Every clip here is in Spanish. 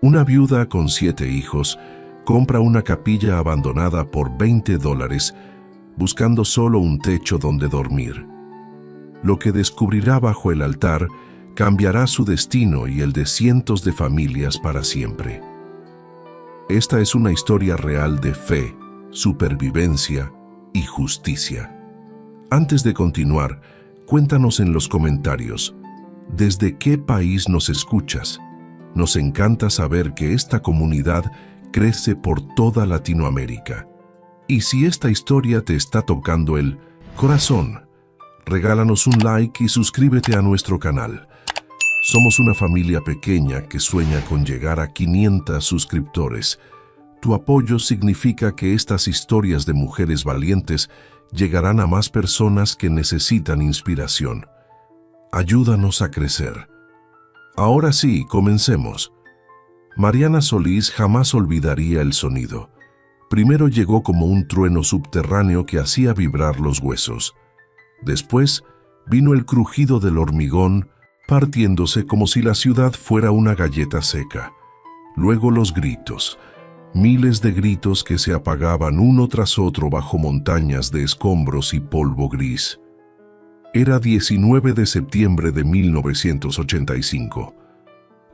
Una viuda con 7 hijos compra una capilla abandonada por $20, buscando solo un techo donde dormir. Lo que descubrirá bajo el altar cambiará su destino y el de cientos de familias para siempre. Esta es una historia real de fe, supervivencia y justicia. Antes de continuar, cuéntanos en los comentarios, ¿desde qué país nos escuchas? Nos encanta saber que esta comunidad crece por toda Latinoamérica. Y si esta historia te está tocando el corazón, regálanos un like y suscríbete a nuestro canal. Somos una familia pequeña que sueña con llegar a 500 suscriptores. Tu apoyo significa que estas historias de mujeres valientes llegarán a más personas que necesitan inspiración. Ayúdanos a crecer. Ahora sí, comencemos. Mariana Solís jamás olvidaría el sonido. Primero llegó como un trueno subterráneo que hacía vibrar los huesos. Después vino el crujido del hormigón, partiéndose como si la ciudad fuera una galleta seca. Luego los gritos, miles de gritos que se apagaban uno tras otro bajo montañas de escombros y polvo gris. Era 19 de septiembre de 1985.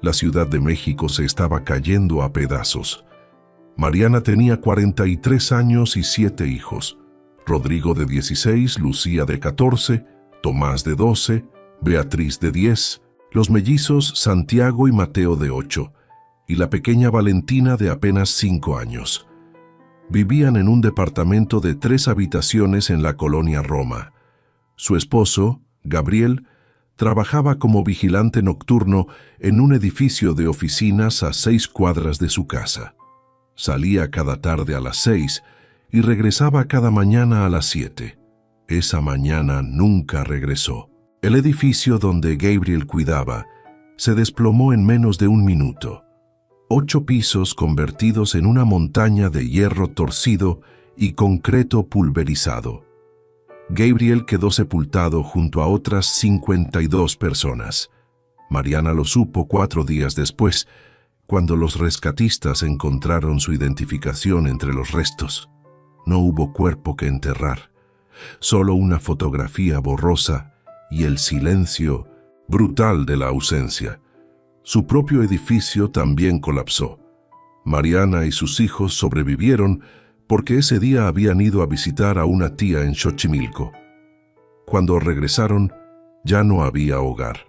La Ciudad de México se estaba cayendo a pedazos. Mariana tenía 43 años y 7 hijos. Rodrigo de 16, Lucía de 14, Tomás de 12, Beatriz de 10, los mellizos Santiago y Mateo de 8, y la pequeña Valentina de apenas 5 años. Vivían en un departamento de 3 habitaciones en la colonia Roma. Su esposo, Gabriel, trabajaba como vigilante nocturno en un edificio de oficinas a 6 cuadras de su casa. Salía cada tarde a las 6 y regresaba cada mañana a las 7. Esa mañana nunca regresó. El edificio donde Gabriel cuidaba se desplomó en menos de un minuto. 8 pisos convertidos en una montaña de hierro torcido y concreto pulverizado. Gabriel quedó sepultado junto a otras 52 personas. Mariana lo supo 4 días después, cuando los rescatistas encontraron su identificación entre los restos. No hubo cuerpo que enterrar, solo una fotografía borrosa y el silencio brutal de la ausencia. Su propio edificio también colapsó. Mariana y sus hijos sobrevivieron porque ese día habían ido a visitar a una tía en Xochimilco. Cuando regresaron, ya no había hogar.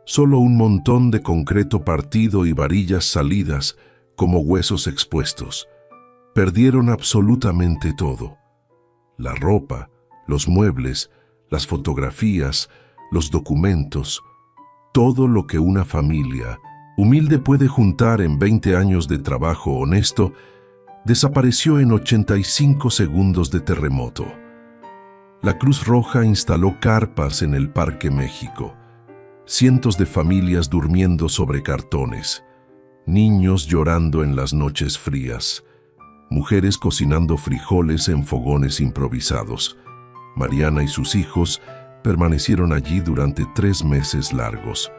Solo un montón de concreto partido y varillas salidas como huesos expuestos. Perdieron absolutamente todo. La ropa, los muebles, las fotografías, los documentos, todo lo que una familia humilde puede juntar en 20 años de trabajo honesto, desapareció en 85 segundos de terremoto. La Cruz Roja instaló carpas en el Parque México. Cientos de familias durmiendo sobre cartones, niños llorando en las noches frías, mujeres cocinando frijoles en fogones improvisados. Mariana y sus hijos permanecieron allí durante 3 meses largos.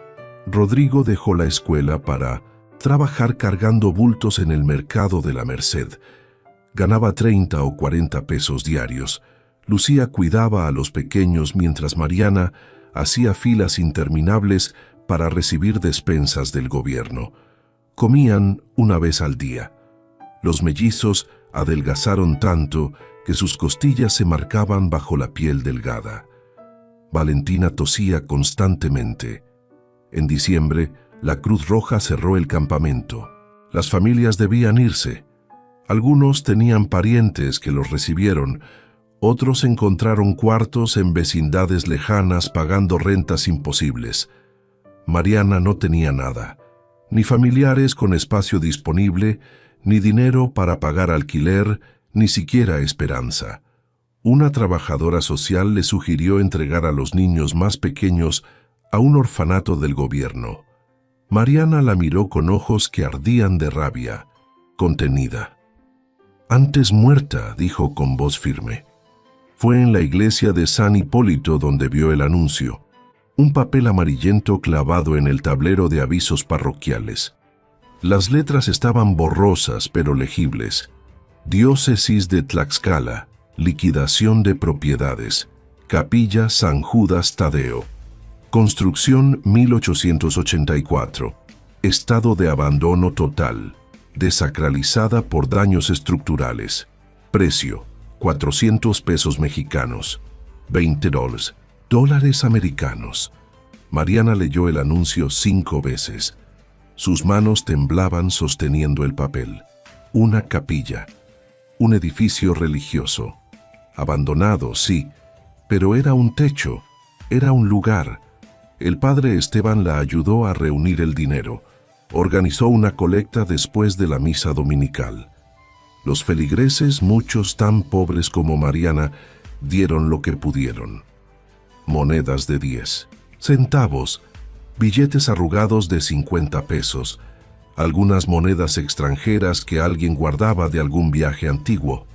Rodrigo dejó la escuela para trabajar cargando bultos en el mercado de la Merced. Ganaba 30 o 40 pesos diarios. Lucía cuidaba a los pequeños mientras Mariana hacía filas interminables para recibir despensas del gobierno. Comían una vez al día. Los mellizos adelgazaron tanto que sus costillas se marcaban bajo la piel delgada. Valentina tosía constantemente. En diciembre, la Cruz Roja cerró el campamento. Las familias debían irse. Algunos tenían parientes que los recibieron. Otros encontraron cuartos en vecindades lejanas pagando rentas imposibles. Mariana no tenía nada, ni familiares con espacio disponible, ni dinero para pagar alquiler, ni siquiera esperanza. Una trabajadora social le sugirió entregar a los niños más pequeños a un orfanato del gobierno. Mariana la miró con ojos que ardían de rabia, contenida. «Antes muerta», dijo con voz firme. Fue en la iglesia de San Hipólito donde vio el anuncio, un papel amarillento clavado en el tablero de avisos parroquiales. Las letras estaban borrosas pero legibles. Diócesis de Tlaxcala, liquidación de propiedades, Capilla San Judas Tadeo. Construcción 1884. Estado de abandono total. Desacralizada por daños estructurales. Precio: 400 pesos mexicanos. 20 dólares americanos. Mariana leyó el anuncio 5 veces. Sus manos temblaban sosteniendo el papel. Una capilla. Un edificio religioso. Abandonado, sí, pero era un techo, era un lugar. El padre Esteban la ayudó a reunir el dinero. Organizó una colecta después de la misa dominical. Los feligreses, muchos tan pobres como Mariana, dieron lo que pudieron. Monedas de 10 centavos, billetes arrugados de 50 pesos, algunas monedas extranjeras que alguien guardaba de algún viaje antiguo.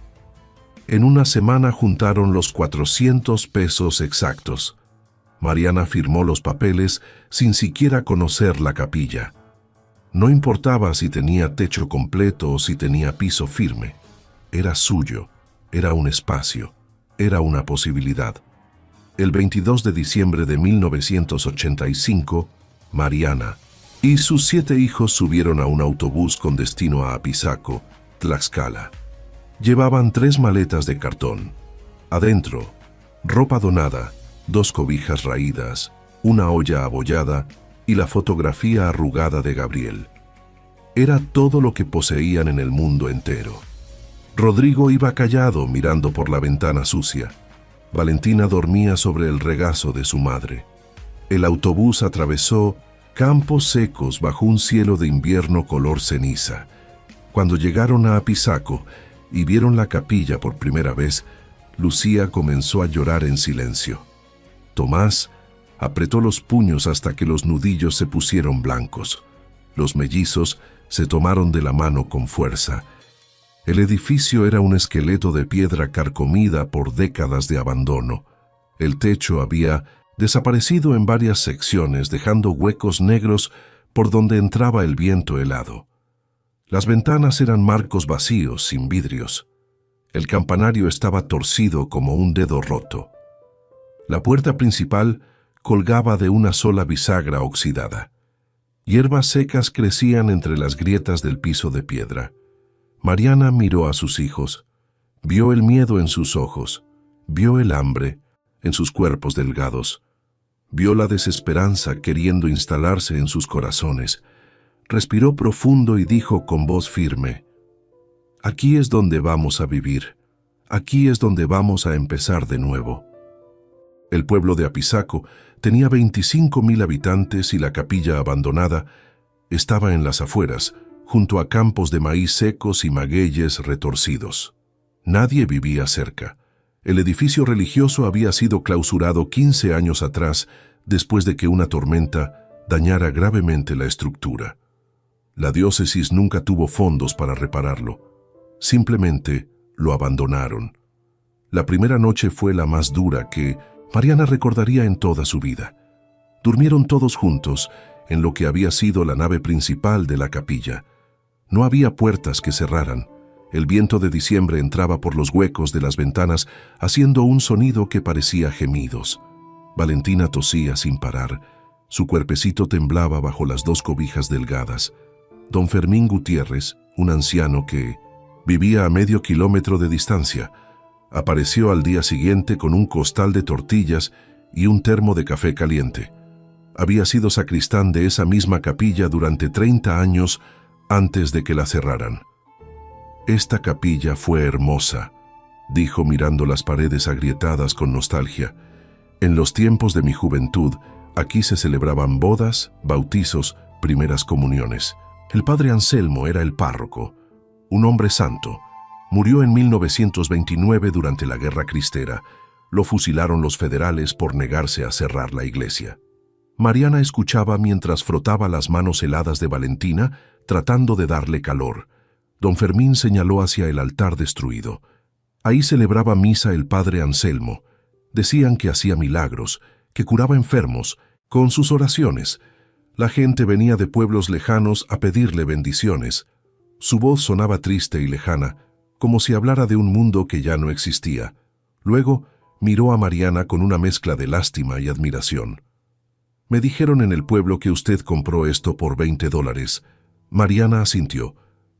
En una semana juntaron los 400 pesos exactos. Mariana firmó los papeles sin siquiera conocer la capilla. No importaba si tenía techo completo o si tenía piso firme. Era suyo, era un espacio, era una posibilidad. El 22 de diciembre de 1985, Mariana y sus 7 hijos subieron a un autobús con destino a Apizaco, Tlaxcala. Llevaban 3 maletas de cartón. Adentro, ropa donada, 2 cobijas raídas, una olla abollada y la fotografía arrugada de Gabriel. Era todo lo que poseían en el mundo entero. Rodrigo iba callado mirando por la ventana sucia. Valentina dormía sobre el regazo de su madre. El autobús atravesó campos secos bajo un cielo de invierno color ceniza. Cuando llegaron a Apizaco y vieron la capilla por primera vez, Lucía comenzó a llorar en silencio. Tomás apretó los puños hasta que los nudillos se pusieron blancos. Los mellizos se tomaron de la mano con fuerza. El edificio era un esqueleto de piedra carcomida por décadas de abandono. El techo había desaparecido en varias secciones, dejando huecos negros por donde entraba el viento helado. Las ventanas eran marcos vacíos, sin vidrios. El campanario estaba torcido como un dedo roto. La puerta principal colgaba de una sola bisagra oxidada. Hierbas secas crecían entre las grietas del piso de piedra. Mariana miró a sus hijos. Vio el miedo en sus ojos. Vio el hambre en sus cuerpos delgados. Vio la desesperanza queriendo instalarse en sus corazones. Respiró profundo y dijo con voz firme: «Aquí es donde vamos a vivir. Aquí es donde vamos a empezar de nuevo». El pueblo de Apizaco tenía 25,000 habitantes y la capilla abandonada estaba en las afueras, junto a campos de maíz secos y magueyes retorcidos. Nadie vivía cerca. El edificio religioso había sido clausurado 15 años atrás, después de que una tormenta dañara gravemente la estructura. La diócesis nunca tuvo fondos para repararlo. Simplemente lo abandonaron. La primera noche fue la más dura que Mariana recordaría en toda su vida. Durmieron todos juntos en lo que había sido la nave principal de la capilla. No había puertas que cerraran. El viento de diciembre entraba por los huecos de las ventanas, haciendo un sonido que parecía gemidos. Valentina tosía sin parar. Su cuerpecito temblaba bajo las 2 cobijas delgadas. Don Fermín Gutiérrez, un anciano que vivía a medio kilómetro de distancia, apareció al día siguiente con un costal de tortillas y un termo de café caliente. Había sido sacristán de esa misma capilla durante 30 años antes de que la cerraran. «Esta capilla fue hermosa», dijo mirando las paredes agrietadas con nostalgia. «En los tiempos de mi juventud, aquí se celebraban bodas, bautizos, primeras comuniones. El padre Anselmo era el párroco, un hombre santo. Murió en 1929 durante la Guerra Cristera. Lo fusilaron los federales por negarse a cerrar la iglesia». Mariana escuchaba mientras frotaba las manos heladas de Valentina, tratando de darle calor. Don Fermín señaló hacia el altar destruido. Ahí celebraba misa el padre Anselmo. Decían que hacía milagros, que curaba enfermos, con sus oraciones. La gente venía de pueblos lejanos a pedirle bendiciones. Su voz sonaba triste y lejana, como si hablara de un mundo que ya no existía. Luego miró a Mariana con una mezcla de lástima y admiración. «Me dijeron en el pueblo que usted compró esto por $20. Mariana asintió.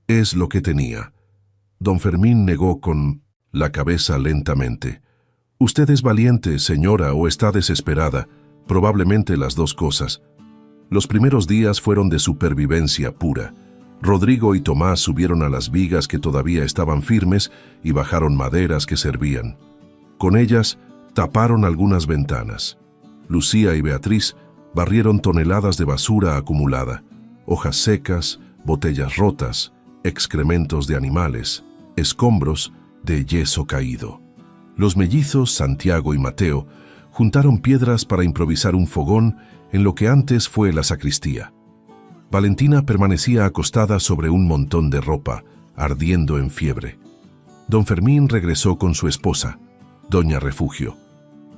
Es lo que tenía. Don Fermín negó con la cabeza lentamente. «Usted es valiente, señora, o está desesperada. Probablemente las dos cosas». Los primeros días fueron de supervivencia pura. Rodrigo y Tomás subieron a las vigas que todavía estaban firmes y bajaron maderas que servían. Con ellas taparon algunas ventanas. Lucía y Beatriz barrieron toneladas de basura acumulada, hojas secas, botellas rotas, excrementos de animales, escombros de yeso caído. Los mellizos, Santiago y Mateo, juntaron piedras para improvisar un fogón en lo que antes fue la sacristía. Valentina permanecía acostada sobre un montón de ropa, ardiendo en fiebre. Don Fermín regresó con su esposa, Doña Refugio.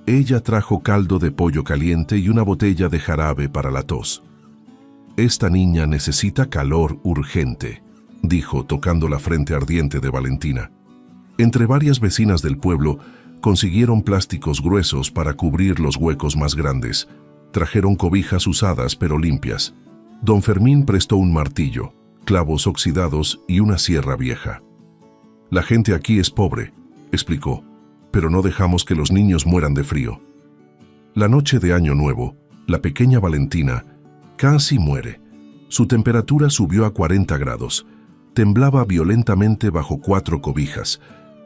Ella trajo caldo de pollo caliente y una botella de jarabe para la tos. «Esta niña necesita calor urgente», dijo, tocando la frente ardiente de Valentina. Entre varias vecinas del pueblo consiguieron plásticos gruesos para cubrir los huecos más grandes. Trajeron cobijas usadas pero limpias. Don Fermín prestó un martillo, clavos oxidados y una sierra vieja. «La gente aquí es pobre», explicó, «pero no dejamos que los niños mueran de frío». La noche de Año Nuevo, la pequeña Valentina casi muere. Su temperatura subió a 40 grados. Temblaba violentamente bajo 4 cobijas.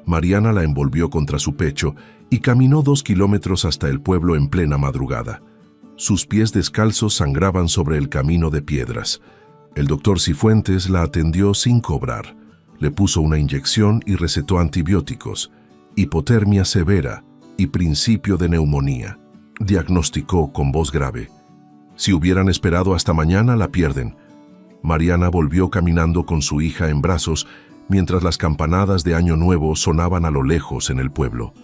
Mariana la envolvió contra su pecho y caminó 2 kilómetros hasta el pueblo en plena madrugada. Sus pies descalzos sangraban sobre el camino de piedras. El doctor Cifuentes la atendió sin cobrar. Le puso una inyección y recetó antibióticos, hipotermia severa y principio de neumonía. Diagnosticó con voz grave. «Si hubieran esperado hasta mañana, la pierden». Mariana volvió caminando con su hija en brazos mientras las campanadas de Año Nuevo sonaban a lo lejos en el pueblo.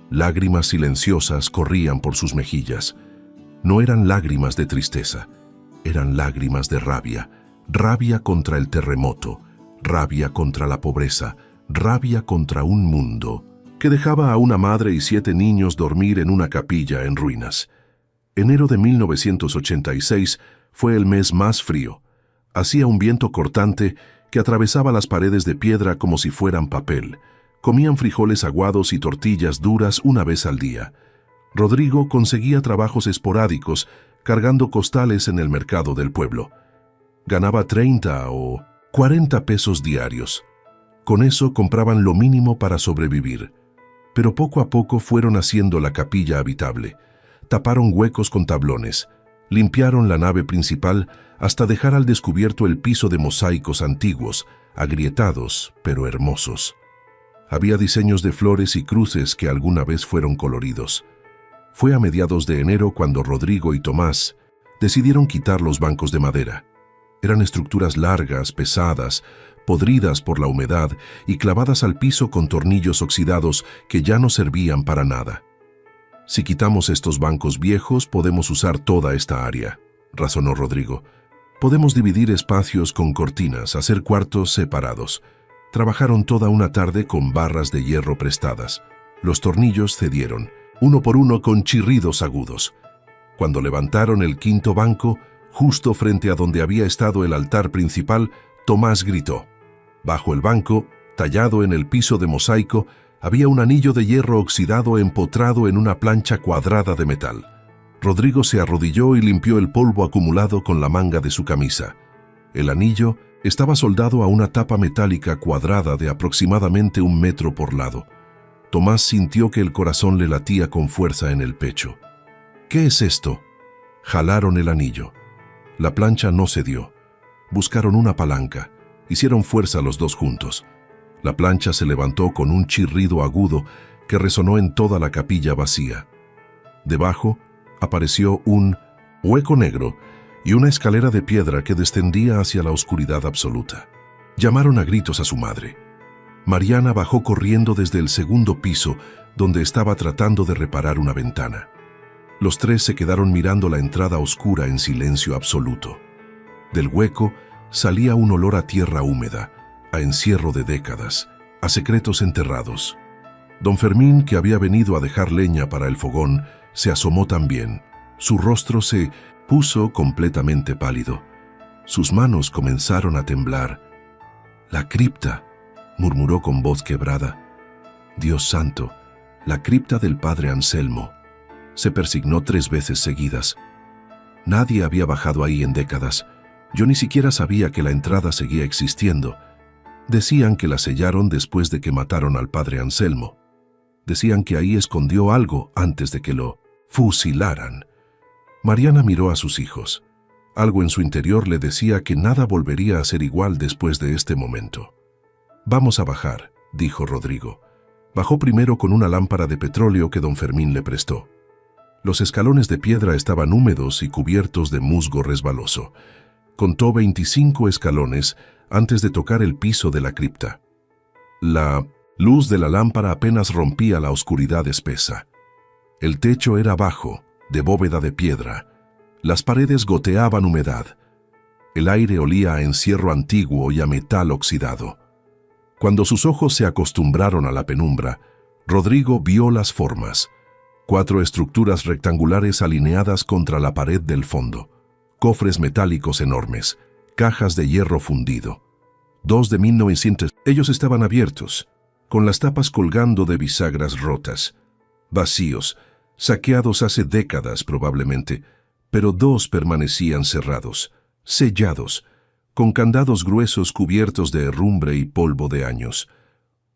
Lágrimas silenciosas corrían por sus mejillas. No eran lágrimas de tristeza, eran lágrimas de rabia, rabia contra el terremoto, rabia contra la pobreza, rabia contra un mundo que dejaba a una madre y 7 niños dormir en una capilla en ruinas. Enero de 1986 fue el mes más frío. Hacía un viento cortante que atravesaba las paredes de piedra como si fueran papel. Comían frijoles aguados y tortillas duras una vez al día. Rodrigo conseguía trabajos esporádicos, cargando costales en el mercado del pueblo. Ganaba 30 o 40 pesos diarios. Con eso compraban lo mínimo para sobrevivir. Pero poco a poco fueron haciendo la capilla habitable. Taparon huecos con tablones. Limpiaron la nave principal hasta dejar al descubierto el piso de mosaicos antiguos, agrietados pero hermosos. Había diseños de flores y cruces que alguna vez fueron coloridos. Fue a mediados de enero cuando Rodrigo y Tomás decidieron quitar los bancos de madera. Eran estructuras largas, pesadas, podridas por la humedad y clavadas al piso con tornillos oxidados que ya no servían para nada. «Si quitamos estos bancos viejos, podemos usar toda esta área», razonó Rodrigo. «Podemos dividir espacios con cortinas, hacer cuartos separados». Trabajaron toda una tarde con barras de hierro prestadas. Los tornillos cedieron, uno por uno con chirridos agudos. Cuando levantaron el 5.º banco, justo frente a donde había estado el altar principal, Tomás gritó. Bajo el banco, tallado en el piso de mosaico, había un anillo de hierro oxidado empotrado en una plancha cuadrada de metal. Rodrigo se arrodilló y limpió el polvo acumulado con la manga de su camisa. El anillo estaba soldado a una tapa metálica cuadrada de aproximadamente 1 metro por lado. Tomás sintió que el corazón le latía con fuerza en el pecho. «¿Qué es esto?» Jalaron el anillo. La plancha no cedió. Buscaron una palanca. Hicieron fuerza los dos juntos. La plancha se levantó con un chirrido agudo que resonó en toda la capilla vacía. Debajo apareció un hueco negro y una escalera de piedra que descendía hacia la oscuridad absoluta. Llamaron a gritos a su madre. Mariana bajó corriendo desde el 2.º piso, donde estaba tratando de reparar una ventana. Los tres se quedaron mirando la entrada oscura en silencio absoluto. Del hueco salía un olor a tierra húmeda, a encierro de décadas, a secretos enterrados. Don Fermín, que había venido a dejar leña para el fogón, se asomó también. Su rostro se puso completamente pálido. Sus manos comenzaron a temblar. «La cripta», murmuró con voz quebrada. «Dios santo, la cripta del padre Anselmo». Se persignó 3 veces seguidas. Nadie había bajado ahí en décadas. Yo ni siquiera sabía que la entrada seguía existiendo. Decían que la sellaron después de que mataron al padre Anselmo. Decían que ahí escondió algo antes de que lo fusilaran. Mariana miró a sus hijos. Algo en su interior le decía que nada volvería a ser igual después de este momento. «Vamos a bajar», dijo Rodrigo. Bajó primero con una lámpara de petróleo que don Fermín le prestó. Los escalones de piedra estaban húmedos y cubiertos de musgo resbaloso. Contó 25 escalones antes de tocar el piso de la cripta. La luz de la lámpara apenas rompía la oscuridad espesa. El techo era bajo, de bóveda de piedra. Las paredes goteaban humedad. El aire olía a encierro antiguo y a metal oxidado. Cuando sus ojos se acostumbraron a la penumbra, Rodrigo vio las formas. 4 estructuras rectangulares alineadas contra la pared del fondo. Cofres metálicos enormes, cajas de hierro fundido. 2 de 1900. Ellos estaban abiertos, con las tapas colgando de bisagras rotas. Vacíos, saqueados hace décadas probablemente, pero 2 permanecían cerrados, sellados, con candados gruesos cubiertos de herrumbre y polvo de años.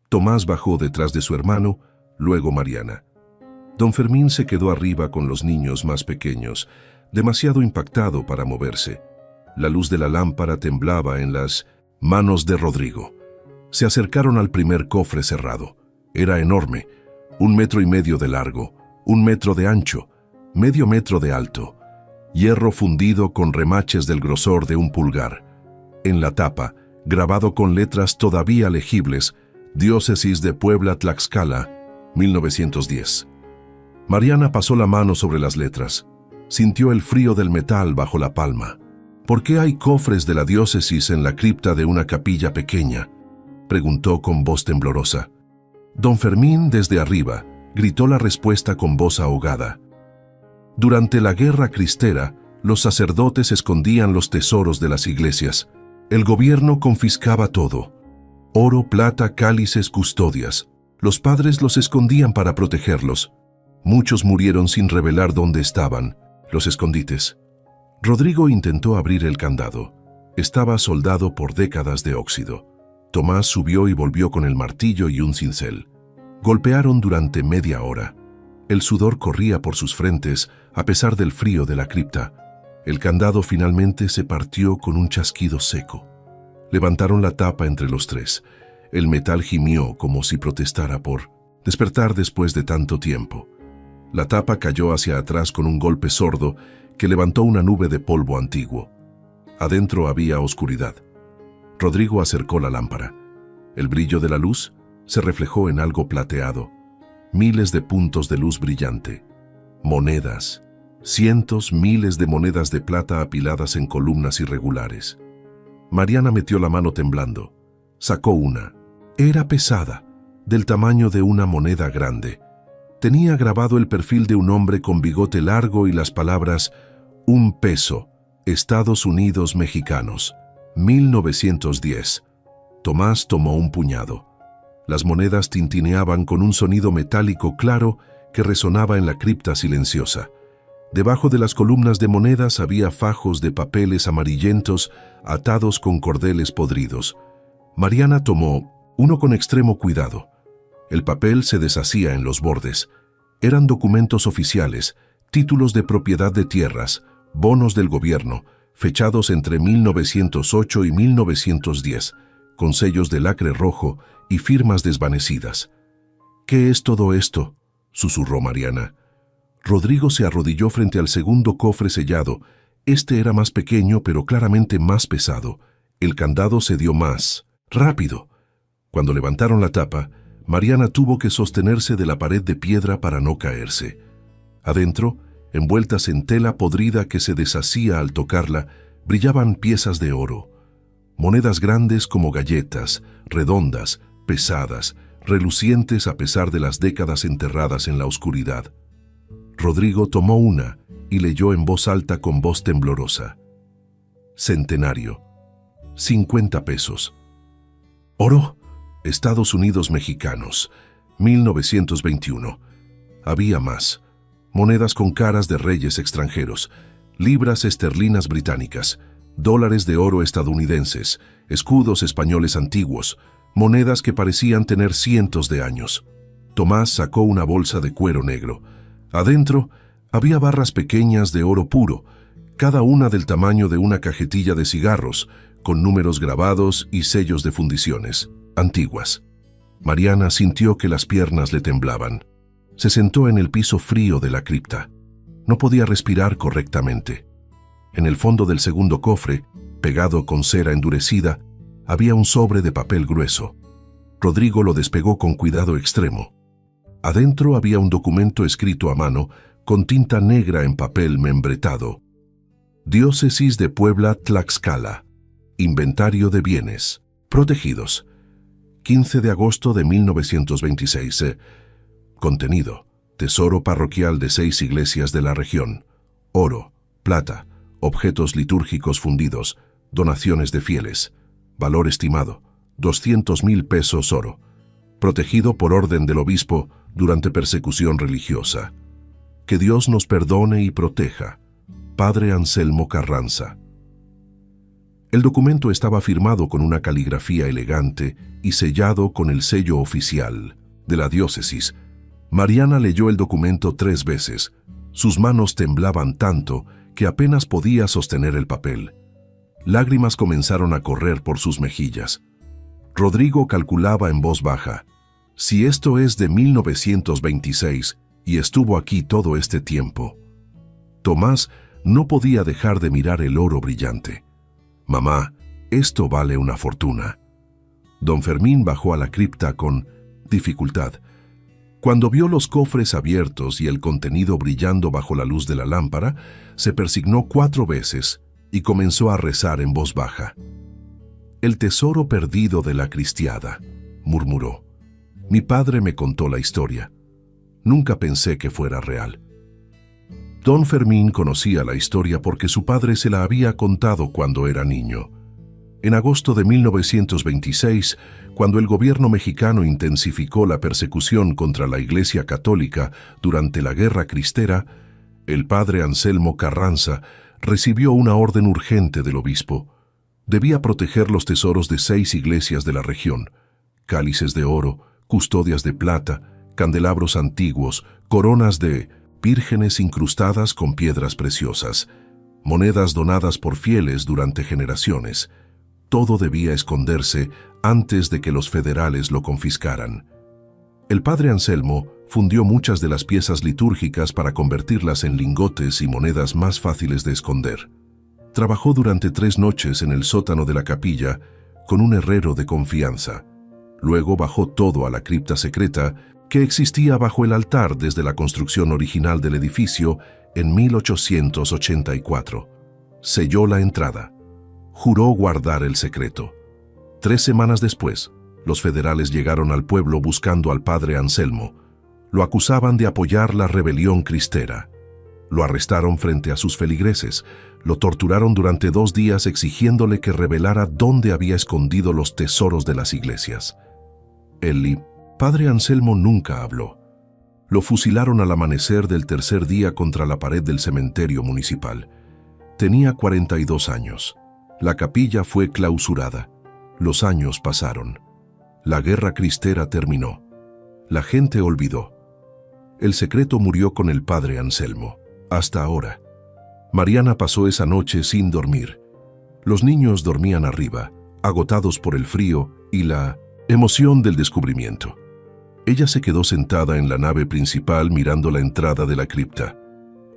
Tomás bajó detrás de su hermano, luego Mariana. Don Fermín se quedó arriba con los niños más pequeños, demasiado impactado para moverse. La luz de la lámpara temblaba en las manos de Rodrigo. Se acercaron al primer cofre cerrado. Era enorme, 1,5 metros de largo, 1 metro de ancho, medio metro de alto. Hierro fundido con remaches del grosor de un pulgar. En la tapa, grabado con letras todavía legibles, Diócesis de Puebla Tlaxcala, 1910. Mariana pasó la mano sobre las letras. Sintió el frío del metal bajo la palma. «¿Por qué hay cofres de la diócesis en la cripta de una capilla pequeña?», preguntó con voz temblorosa. Don Fermín, desde arriba, gritó la respuesta con voz ahogada. «Durante la guerra cristera, los sacerdotes escondían los tesoros de las iglesias. El gobierno confiscaba todo. Oro, plata, cálices, custodias. Los padres los escondían para protegerlos. Muchos murieron sin revelar dónde estaban, los escondites». Rodrigo intentó abrir el candado. Estaba soldado por décadas de óxido. Tomás subió y volvió con el martillo y un cincel. Golpearon durante media hora. El sudor corría por sus frentes a pesar del frío de la cripta. El candado finalmente se partió con un chasquido seco. Levantaron la tapa entre los 3. El metal gimió como si protestara por despertar después de tanto tiempo. La tapa cayó hacia atrás con un golpe sordo que levantó una nube de polvo antiguo. Adentro había oscuridad. Rodrigo acercó la lámpara. El brillo de la luz se reflejó en algo plateado. Miles de puntos de luz brillante. Monedas. Cientos, miles de monedas de plata apiladas en columnas irregulares. Mariana metió la mano temblando. Sacó una. Era pesada, del tamaño de una moneda grande. Tenía grabado el perfil de un hombre con bigote largo y las palabras «1 peso, Estados Unidos Mexicanos, 1910». Tomás tomó un puñado. Las monedas tintineaban con un sonido metálico claro que resonaba en la cripta silenciosa. Debajo de las columnas de monedas había fajos de papeles amarillentos atados con cordeles podridos. Mariana tomó uno con extremo cuidado. El papel se deshacía en los bordes. Eran documentos oficiales, títulos de propiedad de tierras, bonos del gobierno, fechados entre 1908 y 1910, con sellos de lacre rojo y firmas desvanecidas. «¿Qué es todo esto?», susurró Mariana. Rodrigo se arrodilló frente al segundo cofre sellado. Este era más pequeño, pero claramente más pesado. El candado cedió más rápido. Cuando levantaron la tapa, Mariana tuvo que sostenerse de la pared de piedra para no caerse. Adentro, envueltas en tela podrida que se deshacía al tocarla, brillaban piezas de oro. Monedas grandes como galletas, redondas, pesadas, relucientes a pesar de las décadas enterradas en la oscuridad. Rodrigo tomó una y leyó en voz alta con voz temblorosa. Centenario. 50 pesos. Oro. Estados Unidos mexicanos. 1921. Había más. Monedas con caras de reyes extranjeros, libras esterlinas británicas, dólares de oro estadounidenses, escudos españoles antiguos, monedas que parecían tener cientos de años. Tomás sacó una bolsa de cuero negro. Adentro había barras pequeñas de oro puro, cada una del tamaño de una cajetilla de cigarros, con números grabados y sellos de fundiciones, antiguas. Mariana sintió que las piernas le temblaban. Se sentó en el piso frío de la cripta. No podía respirar correctamente. En el fondo del segundo cofre, pegado con cera endurecida, había un sobre de papel grueso. Rodrigo lo despegó con cuidado extremo. Adentro había un documento escrito a mano, con tinta negra en papel membretado. Diócesis de Puebla, Tlaxcala. Inventario de bienes. Protegidos. 15 de agosto de 1926. Contenido. Tesoro parroquial de 6 iglesias de la región. Oro, plata, objetos litúrgicos fundidos, donaciones de fieles. Valor estimado, 200,000 pesos oro. Protegido por orden del obispo durante persecución religiosa. Que Dios nos perdone y proteja. Padre Anselmo Carranza. El documento estaba firmado con una caligrafía elegante y sellado con el sello oficial de la diócesis. Mariana leyó el documento 3 veces. Sus manos temblaban tanto que apenas podía sostener el papel. Lágrimas comenzaron a correr por sus mejillas. Rodrigo calculaba en voz baja. Si esto es de 1926 y estuvo aquí todo este tiempo. Tomás no podía dejar de mirar el oro brillante. Mamá, esto vale una fortuna. Don Fermín bajó a la cripta con dificultad. Cuando vio los cofres abiertos y el contenido brillando bajo la luz de la lámpara, se persignó 4 veces y comenzó a rezar en voz baja. El tesoro perdido de la cristiada, murmuró. Mi padre me contó la historia. Nunca pensé que fuera real. Don Fermín conocía la historia porque su padre se la había contado cuando era niño. En agosto de 1926, cuando el gobierno mexicano intensificó la persecución contra la Iglesia Católica durante la Guerra Cristera, el padre Anselmo Carranza recibió una orden urgente del obispo. Debía proteger los tesoros de 6 iglesias de la región: cálices de oro, custodias de plata, candelabros antiguos, coronas de vírgenes incrustadas con piedras preciosas, monedas donadas por fieles durante generaciones. Todo debía esconderse antes de que los federales lo confiscaran. El padre Anselmo fundió muchas de las piezas litúrgicas para convertirlas en lingotes y monedas más fáciles de esconder. Trabajó durante 3 noches en el sótano de la capilla con un herrero de confianza. Luego bajó todo a la cripta secreta que existía bajo el altar desde la construcción original del edificio en 1884. Selló la entrada. Juró guardar el secreto. 3 semanas después, los federales llegaron al pueblo buscando al padre Anselmo. Lo acusaban de apoyar la rebelión cristera. Lo arrestaron frente a sus feligreses. Lo torturaron durante 2 días exigiéndole que revelara dónde había escondido los tesoros de las iglesias. El padre Anselmo nunca habló. Lo fusilaron al amanecer del tercer día contra la pared del cementerio municipal. Tenía 42 años. La capilla fue clausurada. Los años pasaron. La guerra cristera terminó. La gente olvidó. El secreto murió con el padre Anselmo. Hasta ahora. Mariana pasó esa noche sin dormir. Los niños dormían arriba, agotados por el frío y la emoción del descubrimiento. Ella se quedó sentada en la nave principal mirando la entrada de la cripta.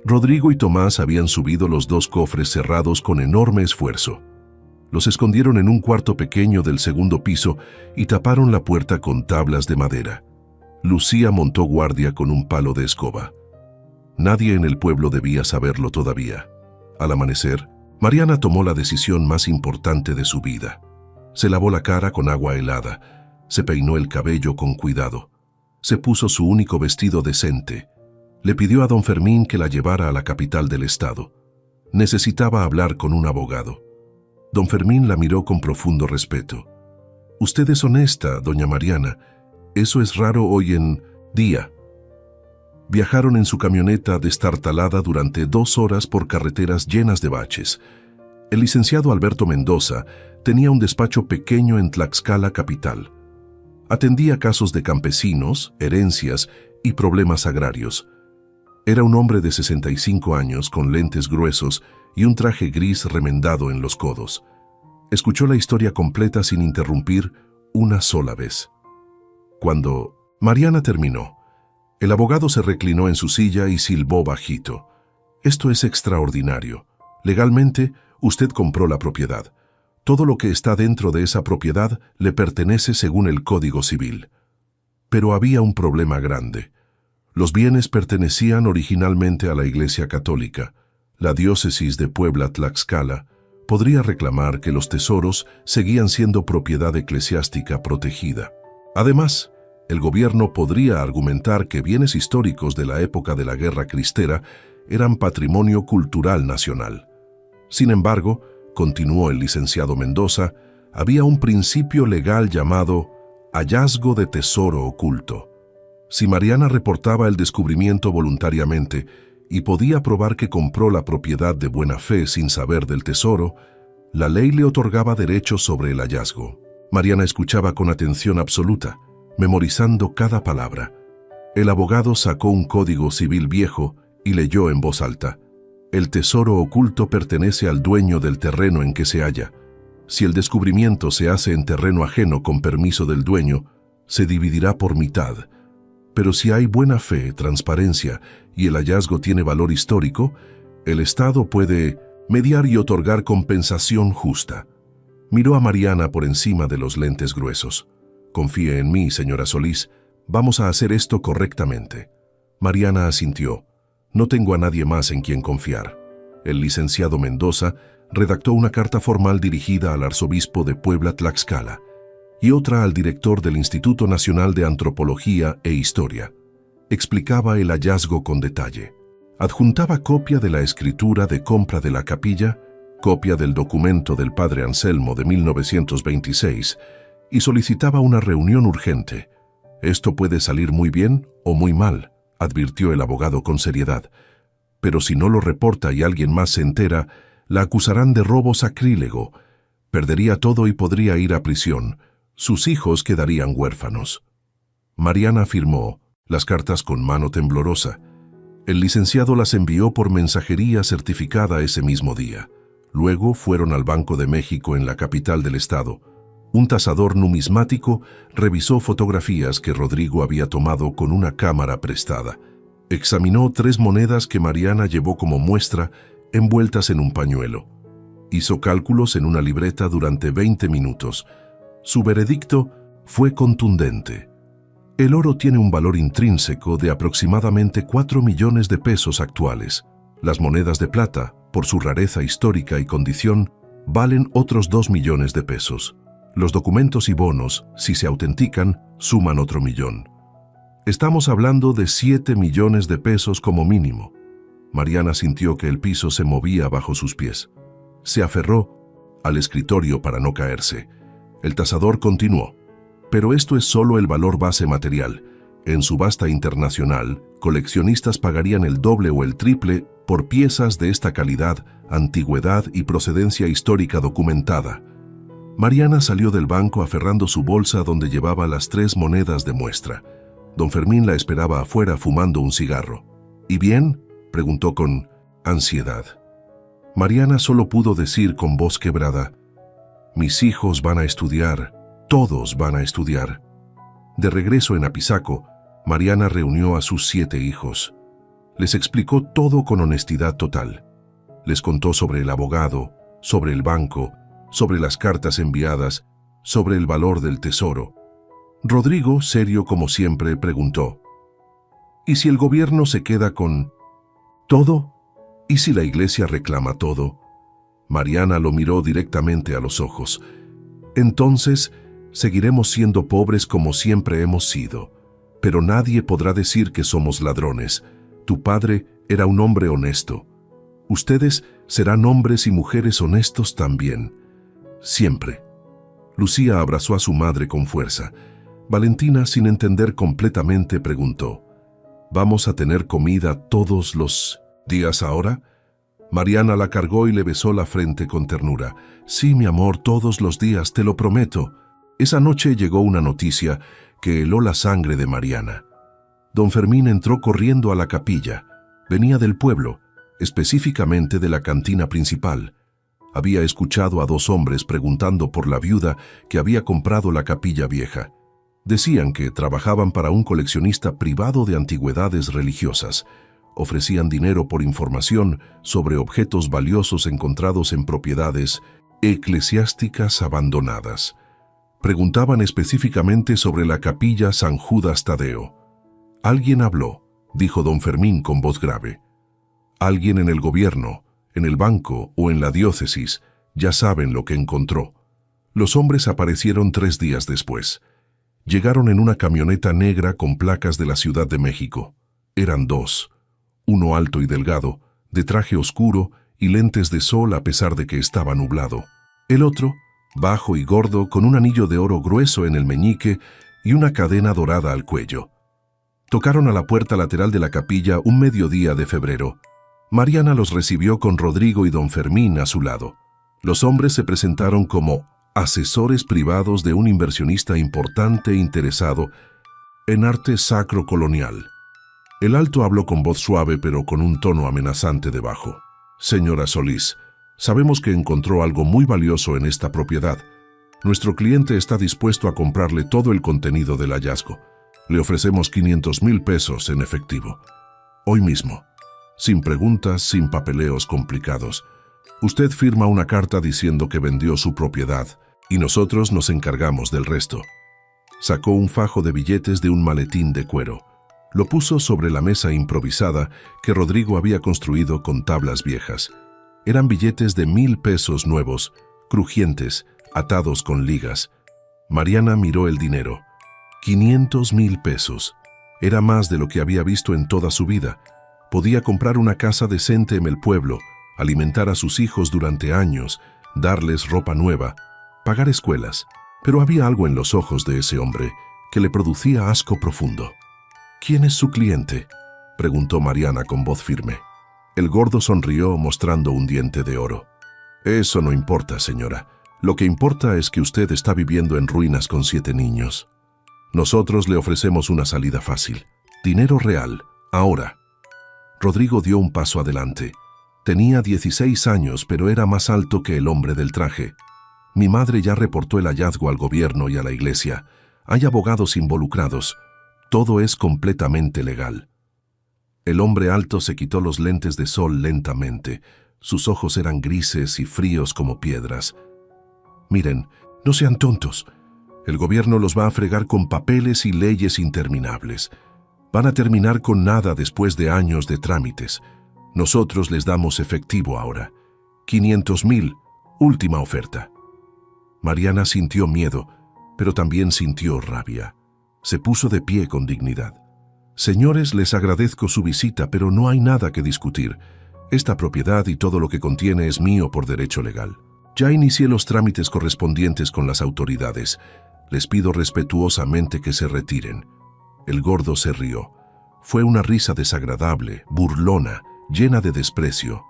Rodrigo y Tomás habían subido los 2 cofres cerrados con enorme esfuerzo. Los escondieron en un cuarto pequeño del segundo piso y taparon la puerta con tablas de madera. Lucía montó guardia con un palo de escoba. Nadie en el pueblo debía saberlo todavía. Al amanecer, Mariana tomó la decisión más importante de su vida. Se lavó la cara con agua helada, se peinó el cabello con cuidado, se puso su único vestido decente, le pidió a don Fermín que la llevara a la capital del estado. Necesitaba hablar con un abogado. Don Fermín la miró con profundo respeto. «Usted es honesta, doña Mariana. Eso es raro hoy en día». Viajaron en su camioneta destartalada durante 2 horas por carreteras llenas de baches. El licenciado Alberto Mendoza tenía un despacho pequeño en Tlaxcala capital. Atendía casos de campesinos, herencias y problemas agrarios. Era un hombre de 65 años con lentes gruesos y un traje gris remendado en los codos. Escuchó la historia completa sin interrumpir una sola vez. Cuando Mariana terminó, el abogado se reclinó en su silla y silbó bajito. «Esto es extraordinario. Legalmente, usted compró la propiedad. Todo lo que está dentro de esa propiedad le pertenece según el Código Civil. Pero había un problema grande. Los bienes pertenecían originalmente a la Iglesia Católica. La diócesis de Puebla-Tlaxcala podría reclamar que los tesoros seguían siendo propiedad eclesiástica protegida. Además, el gobierno podría argumentar que bienes históricos de la época de la Guerra Cristera eran patrimonio cultural nacional. Sin embargo, continuó el licenciado Mendoza, había un principio legal llamado hallazgo de tesoro oculto. Si Mariana reportaba el descubrimiento voluntariamente y podía probar que compró la propiedad de buena fe sin saber del tesoro, la ley le otorgaba derechos sobre el hallazgo. Mariana escuchaba con atención absoluta, memorizando cada palabra. El abogado sacó un código civil viejo y leyó en voz alta. El tesoro oculto pertenece al dueño del terreno en que se halla. Si el descubrimiento se hace en terreno ajeno con permiso del dueño, se dividirá por mitad. Pero si hay buena fe, transparencia y el hallazgo tiene valor histórico, el Estado puede mediar y otorgar compensación justa. Miró a Mariana por encima de los lentes gruesos. «Confíe en mí, señora Solís. Vamos a hacer esto correctamente». Mariana asintió. «No tengo a nadie más en quien confiar». El licenciado Mendoza redactó una carta formal dirigida al arzobispo de Puebla-Tlaxcala y otra al director del Instituto Nacional de Antropología e Historia. Explicaba el hallazgo con detalle. Adjuntaba copia de la escritura de compra de la capilla, copia del documento del padre Anselmo de 1926 y solicitaba una reunión urgente. «Esto puede salir muy bien o muy mal», advirtió el abogado con seriedad. «Pero si no lo reporta y alguien más se entera, la acusarán de robo sacrílego. Perdería todo y podría ir a prisión. Sus hijos quedarían huérfanos». Mariana firmó las cartas con mano temblorosa. El licenciado las envió por mensajería certificada ese mismo día. Luego fueron al Banco de México en la capital del estado. Un tasador numismático revisó fotografías que Rodrigo había tomado con una cámara prestada. Examinó 3 monedas que Mariana llevó como muestra envueltas en un pañuelo. Hizo cálculos en una libreta durante 20 minutos. Su veredicto fue contundente. El oro tiene un valor intrínseco de aproximadamente 4 millones de pesos actuales. Las monedas de plata, por su rareza histórica y condición, valen otros 2 millones de pesos. Los documentos y bonos, si se autentican, suman otro millón. Estamos hablando de 7 millones de pesos como mínimo. Mariana sintió que el piso se movía bajo sus pies. Se aferró al escritorio para no caerse. El tasador continuó. «Pero esto es solo el valor base material. En subasta internacional, coleccionistas pagarían el doble o el triple por piezas de esta calidad, antigüedad y procedencia histórica documentada». Mariana salió del banco aferrando su bolsa donde llevaba las 3 monedas de muestra. Don Fermín la esperaba afuera fumando un cigarro. «¿Y bien?», preguntó con ansiedad. Mariana solo pudo decir con voz quebrada: «Mis hijos van a estudiar, todos van a estudiar». De regreso en Apizaco, Mariana reunió a sus 7 hijos. Les explicó todo con honestidad total. Les contó sobre el abogado, sobre el banco, sobre las cartas enviadas, sobre el valor del tesoro. Rodrigo, serio como siempre, preguntó: «¿Y si el gobierno se queda con ¿Todo? ¿Y si la iglesia reclama todo? Mariana lo miró directamente a los ojos. Entonces, seguiremos siendo pobres como siempre hemos sido. Pero nadie podrá decir que somos ladrones. Tu padre era un hombre honesto. Ustedes serán hombres y mujeres honestos también. Siempre. Lucía abrazó a su madre con fuerza. Valentina, sin entender completamente, preguntó: ¿Vamos a tener comida todos los días ahora? Mariana la cargó y le besó la frente con ternura. Sí, mi amor, todos los días, te lo prometo. Esa noche llegó una noticia que heló la sangre de Mariana. Don Fermín entró corriendo a la capilla. Venía del pueblo, específicamente de la cantina principal. Había escuchado a dos hombres preguntando por la viuda que había comprado la capilla vieja. Decían que trabajaban para un coleccionista privado de antigüedades religiosas. Ofrecían dinero por información sobre objetos valiosos encontrados en propiedades eclesiásticas abandonadas. Preguntaban específicamente sobre la capilla San Judas Tadeo. «Alguien habló», dijo don Fermín con voz grave. «Alguien en el gobierno, en el banco o en la diócesis, ya saben lo que encontró». Los hombres aparecieron 3 días después. Llegaron en una camioneta negra con placas de la Ciudad de México. Eran 2, uno alto y delgado, de traje oscuro y lentes de sol a pesar de que estaba nublado. El otro, bajo y gordo, con un anillo de oro grueso en el meñique y una cadena dorada al cuello. Tocaron a la puerta lateral de la capilla un mediodía de febrero. Mariana los recibió con Rodrigo y don Fermín a su lado. Los hombres se presentaron como asesores privados de un inversionista importante interesado en arte sacro colonial. El alto habló con voz suave pero con un tono amenazante debajo. «Señora Solís, sabemos que encontró algo muy valioso en esta propiedad. Nuestro cliente está dispuesto a comprarle todo el contenido del hallazgo. Le ofrecemos 500,000 pesos en efectivo. Hoy mismo. Sin preguntas, sin papeleos complicados. Usted firma una carta diciendo que vendió su propiedad y nosotros nos encargamos del resto». Sacó un fajo de billetes de un maletín de cuero. Lo puso sobre la mesa improvisada que Rodrigo había construido con tablas viejas. Eran billetes de 1,000 pesos nuevos, crujientes, atados con ligas. Mariana miró el dinero. 500,000 pesos. Era más de lo que había visto en toda su vida. Podía comprar una casa decente en el pueblo, alimentar a sus hijos durante años, darles ropa nueva, pagar escuelas. Pero había algo en los ojos de ese hombre que le producía asco profundo. «¿Quién es su cliente?», preguntó Mariana con voz firme. El gordo sonrió mostrando un diente de oro. «Eso no importa, señora. Lo que importa es que usted está viviendo en ruinas con 7 niños. Nosotros le ofrecemos una salida fácil. Dinero real, ahora». Rodrigo dio un paso adelante. Tenía 16 años, pero era más alto que el hombre del traje. «Mi madre ya reportó el hallazgo al gobierno y a la iglesia. Hay abogados involucrados. Todo es completamente legal». El hombre alto se quitó los lentes de sol lentamente. Sus ojos eran grises y fríos como piedras. «Miren, no sean tontos. El gobierno los va a fregar con papeles y leyes interminables. Van a terminar con nada después de años de trámites. Nosotros les damos efectivo ahora. 500,000, última oferta». Mariana sintió miedo, pero también sintió rabia. Se puso de pie con dignidad. «Señores, les agradezco su visita, pero no hay nada que discutir. Esta propiedad y todo lo que contiene es mío por derecho legal. Ya inicié los trámites correspondientes con las autoridades. Les pido respetuosamente que se retiren». El gordo se rió. Fue una risa desagradable, burlona, llena de desprecio.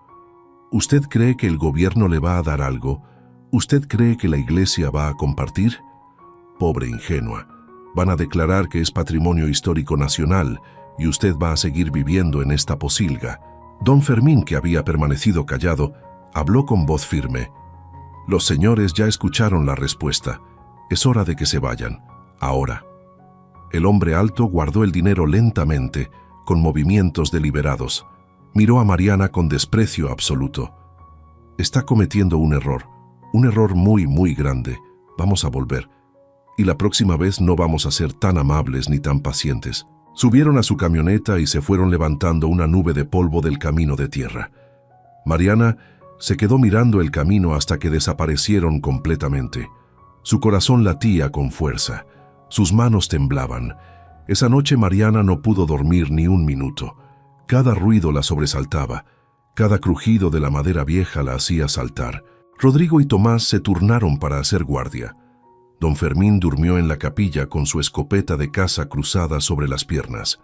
«¿Usted cree que el gobierno le va a dar algo? ¿Usted cree que la iglesia va a compartir? Pobre ingenua. Van a declarar que es patrimonio histórico nacional y usted va a seguir viviendo en esta posilga». Don Fermín, que había permanecido callado, habló con voz firme. «Los señores ya escucharon la respuesta. Es hora de que se vayan. Ahora». El hombre alto guardó el dinero lentamente, con movimientos deliberados. Miró a Mariana con desprecio absoluto. «Está cometiendo un error muy, muy grande. Vamos a volver. Y la próxima vez no vamos a ser tan amables ni tan pacientes. Subieron a su camioneta y se fueron levantando una nube de polvo del camino de tierra. Mariana se quedó mirando el camino hasta que desaparecieron completamente. Su corazón latía con fuerza. Sus manos temblaban. Esa noche Mariana no pudo dormir ni un minuto. Cada ruido la sobresaltaba. Cada crujido de la madera vieja la hacía saltar. Rodrigo y Tomás se turnaron para hacer guardia. Don Fermín durmió en la capilla con su escopeta de caza cruzada sobre las piernas.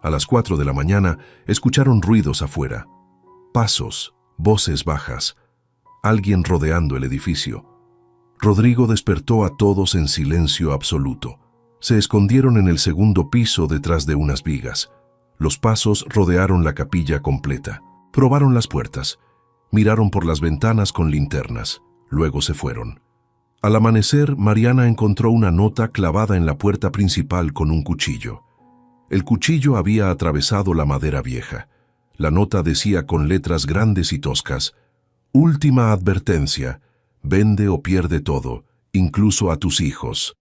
A las 4 de la mañana escucharon ruidos afuera. Pasos, voces bajas. Alguien rodeando el edificio. Rodrigo despertó a todos en silencio absoluto. Se escondieron en el segundo piso detrás de unas vigas. Los pasos rodearon la capilla completa. Probaron las puertas. Miraron por las ventanas con linternas. Luego se fueron. Al amanecer, Mariana encontró una nota clavada en la puerta principal con un cuchillo. El cuchillo había atravesado la madera vieja. La nota decía con letras grandes y toscas: «Última advertencia. Vende o pierde todo, incluso a tus hijos».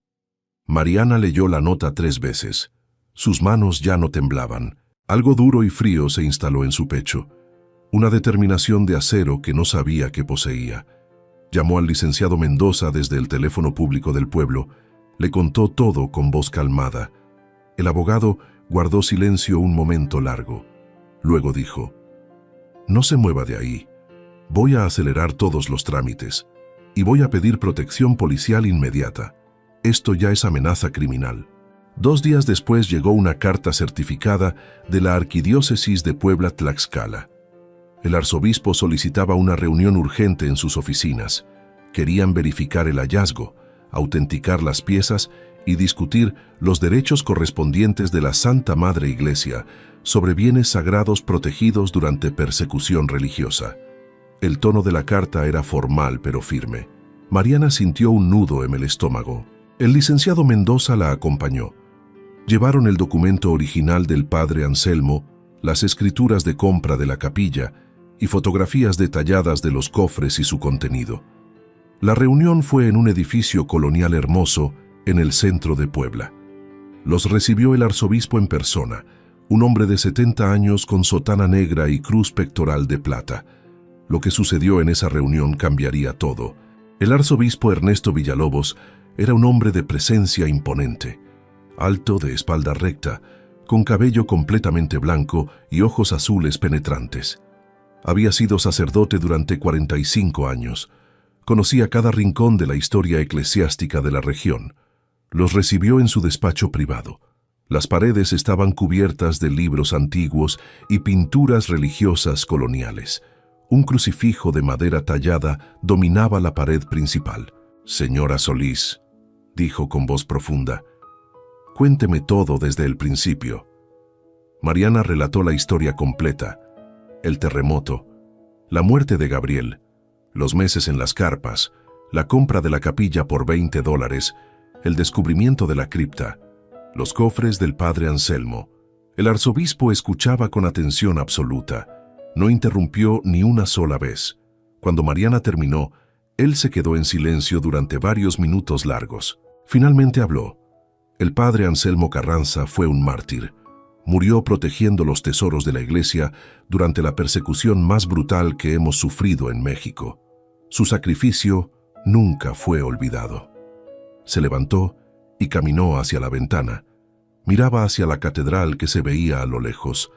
Mariana leyó la nota 3 veces. Sus manos ya no temblaban. Algo duro y frío se instaló en su pecho. Una determinación de acero que no sabía que poseía. Llamó al licenciado Mendoza desde el teléfono público del pueblo. Le contó todo con voz calmada. El abogado guardó silencio un momento largo. Luego dijo: «No se mueva de ahí. Voy a acelerar todos los trámites. Y voy a pedir protección policial inmediata. Esto ya es amenaza criminal». 2 días después llegó una carta certificada de la Arquidiócesis de Puebla-Tlaxcala. El arzobispo solicitaba una reunión urgente en sus oficinas. Querían verificar el hallazgo, autenticar las piezas y discutir los derechos correspondientes de la Santa Madre Iglesia sobre bienes sagrados protegidos durante persecución religiosa. El tono de la carta era formal pero firme. Mariana sintió un nudo en el estómago. El licenciado Mendoza la acompañó. Llevaron el documento original del padre Anselmo, las escrituras de compra de la capilla y fotografías detalladas de los cofres y su contenido. La reunión fue en un edificio colonial hermoso en el centro de Puebla. Los recibió el arzobispo en persona, un hombre de 70 años con sotana negra y cruz pectoral de plata. Lo que sucedió en esa reunión cambiaría todo. El arzobispo Ernesto Villalobos era un hombre de presencia imponente, alto, de espalda recta, con cabello completamente blanco y ojos azules penetrantes. Había sido sacerdote durante 45 años. Conocía cada rincón de la historia eclesiástica de la región. Los recibió en su despacho privado. Las paredes estaban cubiertas de libros antiguos y pinturas religiosas coloniales. Un crucifijo de madera tallada dominaba la pared principal. «Señora Solís», dijo con voz profunda, «cuénteme todo desde el principio». Mariana relató la historia completa: el terremoto, la muerte de Gabriel, los meses en las carpas, la compra de la capilla por $20, el descubrimiento de la cripta, los cofres del padre Anselmo. El arzobispo escuchaba con atención absoluta. No interrumpió ni una sola vez. Cuando Mariana terminó, él se quedó en silencio durante varios minutos largos. Finalmente habló. El padre Anselmo Carranza fue un mártir. Murió protegiendo los tesoros de la iglesia durante la persecución más brutal que hemos sufrido en México. Su sacrificio nunca fue olvidado. Se levantó y caminó hacia la ventana. Miraba hacia la catedral que se veía a lo lejos.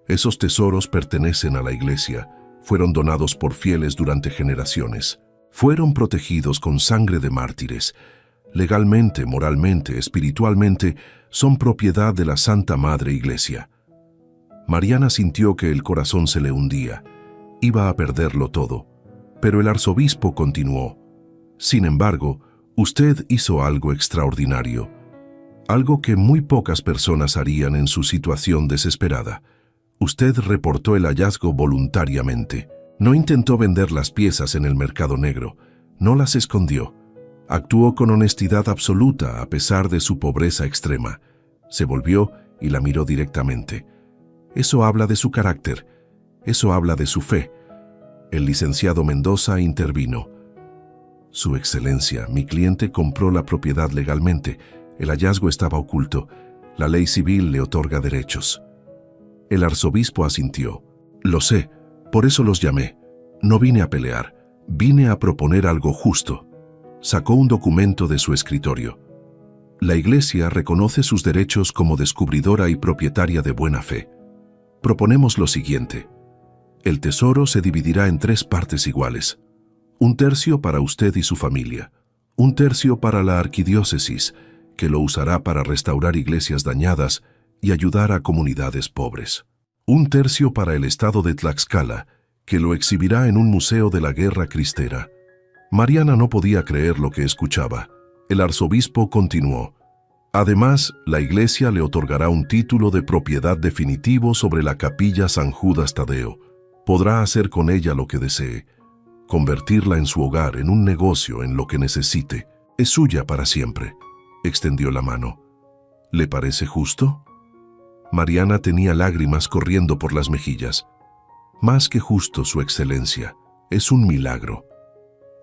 Esos tesoros pertenecen a la iglesia. Fueron donados por fieles durante generaciones. Fueron protegidos con sangre de mártires. Legalmente, moralmente, espiritualmente, son propiedad de la Santa Madre Iglesia. Mariana sintió que el corazón se le hundía. Iba a perderlo todo. Pero el arzobispo continuó. Sin embargo, usted hizo algo extraordinario. Algo que muy pocas personas harían en su situación desesperada. Usted reportó el hallazgo voluntariamente. No intentó vender las piezas en el mercado negro. No las escondió. Actuó con honestidad absoluta a pesar de su pobreza extrema. Se volvió y la miró directamente. Eso habla de su carácter. Eso habla de su fe. El licenciado Mendoza intervino. Su Excelencia, mi cliente compró la propiedad legalmente. El hallazgo estaba oculto. La ley civil le otorga derechos. El arzobispo asintió. Lo sé, por eso los llamé. No vine a pelear, vine a proponer algo justo. Sacó un documento de su escritorio. La Iglesia reconoce sus derechos como descubridora y propietaria de buena fe. Proponemos lo siguiente. El tesoro se dividirá en 3 partes iguales. 1/3 para usted y su familia. 1/3 para la arquidiócesis, que lo usará para restaurar iglesias dañadas y ayudar a comunidades pobres. 1/3 para el estado de Tlaxcala, que lo exhibirá en un museo de la guerra cristera. Mariana no podía creer lo que escuchaba. El arzobispo continuó. Además, la Iglesia le otorgará un título de propiedad definitivo sobre la capilla San Judas Tadeo. Podrá hacer con ella lo que desee, convertirla en su hogar, en un negocio, en lo que necesite. Es suya para siempre. Extendió la mano. ¿Le parece justo? Mariana tenía lágrimas corriendo por las mejillas. Más que justo, Su Excelencia. Es un milagro.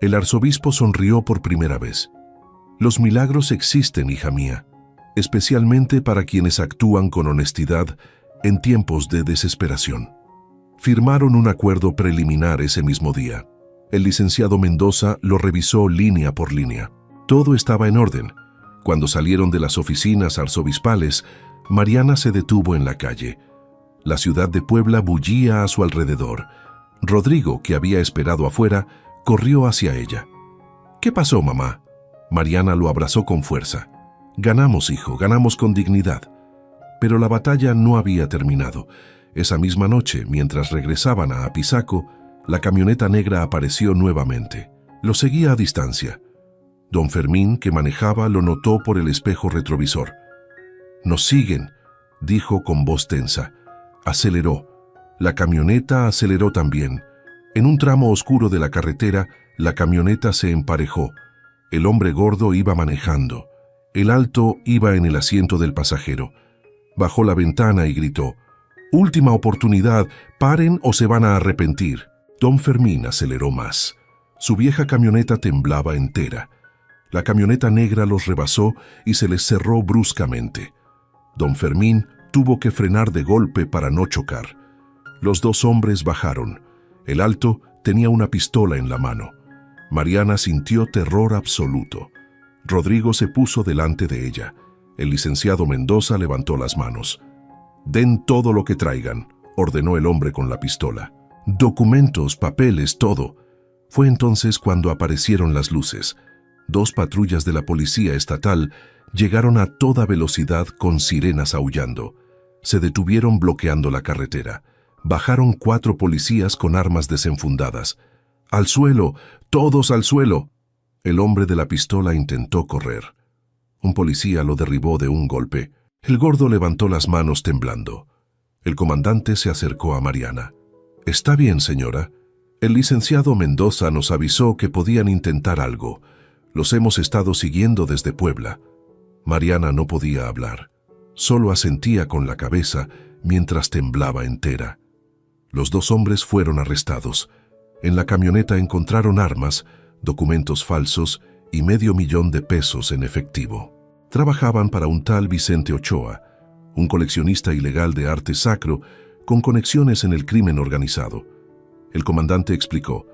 El arzobispo sonrió por primera vez. Los milagros existen, hija mía, especialmente para quienes actúan con honestidad en tiempos de desesperación. Firmaron un acuerdo preliminar ese mismo día. El licenciado Mendoza lo revisó línea por línea. Todo estaba en orden. Cuando salieron de las oficinas arzobispales, Mariana se detuvo en la calle. La ciudad de Puebla bullía a su alrededor. Rodrigo, que había esperado afuera, corrió hacia ella. ¿Qué pasó, mamá? Mariana lo abrazó con fuerza. Ganamos, hijo, ganamos con dignidad. Pero la batalla no había terminado. Esa misma noche, mientras regresaban a Apizaco, la camioneta negra apareció nuevamente. Lo seguía a distancia. Don Fermín, que manejaba, lo notó por el espejo retrovisor. «Nos siguen», dijo con voz tensa. Aceleró. La camioneta aceleró también. En un tramo oscuro de la carretera, la camioneta se emparejó. El hombre gordo iba manejando. El alto iba en el asiento del pasajero. Bajó la ventana y gritó: «Última oportunidad, paren o se van a arrepentir». Don Fermín aceleró más. Su vieja camioneta temblaba entera. La camioneta negra los rebasó y se les cerró bruscamente. Don Fermín tuvo que frenar de golpe para no chocar. Los 2 hombres bajaron. El alto tenía una pistola en la mano. Mariana sintió terror absoluto. Rodrigo se puso delante de ella. El licenciado Mendoza levantó las manos. «Den todo lo que traigan», ordenó el hombre con la pistola. «Documentos, papeles, todo». Fue entonces cuando aparecieron las luces. 2 patrullas de la policía estatal llegaron a toda velocidad con sirenas aullando. Se detuvieron bloqueando la carretera. Bajaron 4 policías con armas desenfundadas. «¡Al suelo! ¡Todos al suelo!». El hombre de la pistola intentó correr. Un policía lo derribó de un golpe. El gordo levantó las manos temblando. El comandante se acercó a Mariana. «¿Está bien, señora? El licenciado Mendoza nos avisó que podían intentar algo. Los hemos estado siguiendo desde Puebla». Mariana no podía hablar. Solo asentía con la cabeza mientras temblaba entera. Los 2 hombres fueron arrestados. En la camioneta encontraron armas, documentos falsos y $500,000 en efectivo. Trabajaban para un tal Vicente Ochoa, un coleccionista ilegal de arte sacro con conexiones en el crimen organizado. El comandante explicó: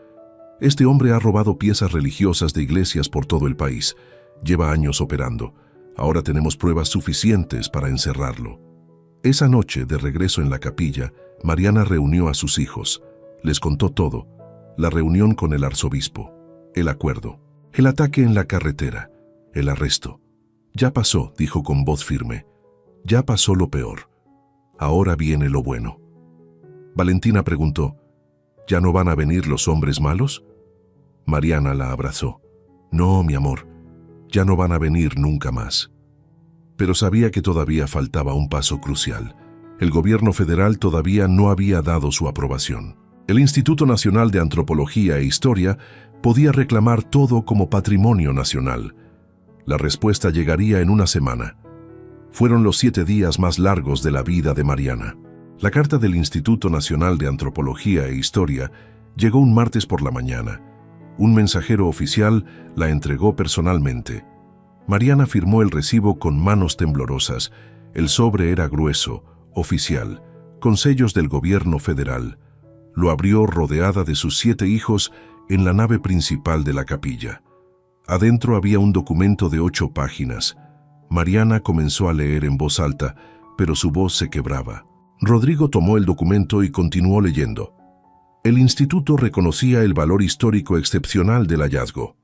«Este hombre ha robado piezas religiosas de iglesias por todo el país. Lleva años operando. Ahora tenemos pruebas suficientes para encerrarlo». Esa noche, de regreso en la capilla, Mariana reunió a sus hijos. Les contó todo: la reunión con el arzobispo, el acuerdo, el ataque en la carretera, el arresto. «Ya pasó», dijo con voz firme. «Ya pasó lo peor. Ahora viene lo bueno». Valentina preguntó: «¿Ya no van a venir los hombres malos?». Mariana la abrazó. «No, mi amor, ya no van a venir nunca más». Pero sabía que todavía faltaba un paso crucial. El gobierno federal todavía no había dado su aprobación. El Instituto Nacional de Antropología e Historia podía reclamar todo como patrimonio nacional. La respuesta llegaría en una semana. Fueron los 7 días más largos de la vida de Mariana. La carta del Instituto Nacional de Antropología e Historia llegó un martes por la mañana. Un mensajero oficial la entregó personalmente. Mariana firmó el recibo con manos temblorosas. El sobre era grueso, oficial, con sellos del gobierno federal. Lo abrió rodeada de sus 7 hijos en la nave principal de la capilla. Adentro había un documento de 8 páginas. Mariana comenzó a leer en voz alta, pero su voz se quebraba. Rodrigo tomó el documento y continuó leyendo. El instituto reconocía el valor histórico excepcional del hallazgo.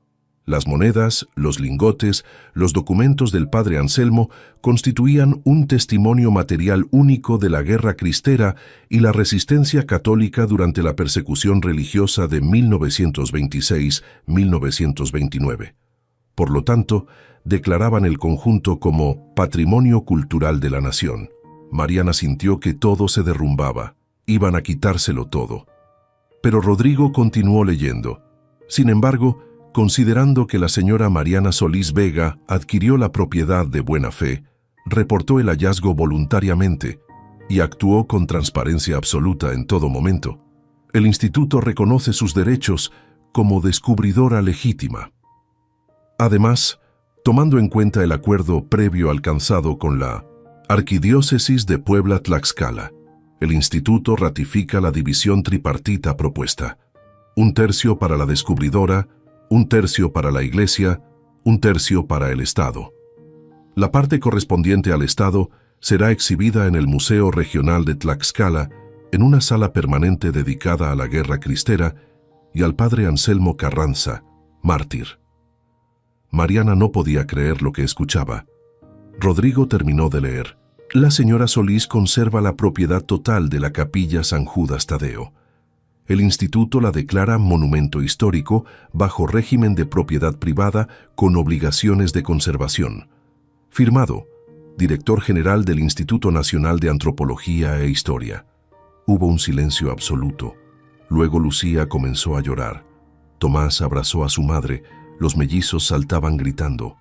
Las monedas, los lingotes, los documentos del padre Anselmo constituían un testimonio material único de la guerra cristera y la resistencia católica durante la persecución religiosa de 1926-1929. Por lo tanto, declaraban el conjunto como Patrimonio Cultural de la Nación. Mariana sintió que todo se derrumbaba, iban a quitárselo todo. Pero Rodrigo continuó leyendo. Sin embargo, considerando que la señora Mariana Solís Vega adquirió la propiedad de buena fe, reportó el hallazgo voluntariamente y actuó con transparencia absoluta en todo momento. El instituto reconoce sus derechos como descubridora legítima. Además, tomando en cuenta el acuerdo previo alcanzado con la Arquidiócesis de Puebla-Tlaxcala, el instituto ratifica la división tripartita propuesta: 1/3 para la descubridora, 1/3 para la Iglesia, 1/3 para el Estado. La parte correspondiente al Estado será exhibida en el Museo Regional de Tlaxcala, en una sala permanente dedicada a la guerra cristera y al padre Anselmo Carranza, mártir. Mariana no podía creer lo que escuchaba. Rodrigo terminó de leer. La señora Solís conserva la propiedad total de la capilla San Judas Tadeo. El instituto la declara monumento histórico bajo régimen de propiedad privada con obligaciones de conservación. Firmado, director general del Instituto Nacional de Antropología e Historia. Hubo un silencio absoluto. Luego Lucía comenzó a llorar. Tomás abrazó a su madre. Los mellizos saltaban gritando.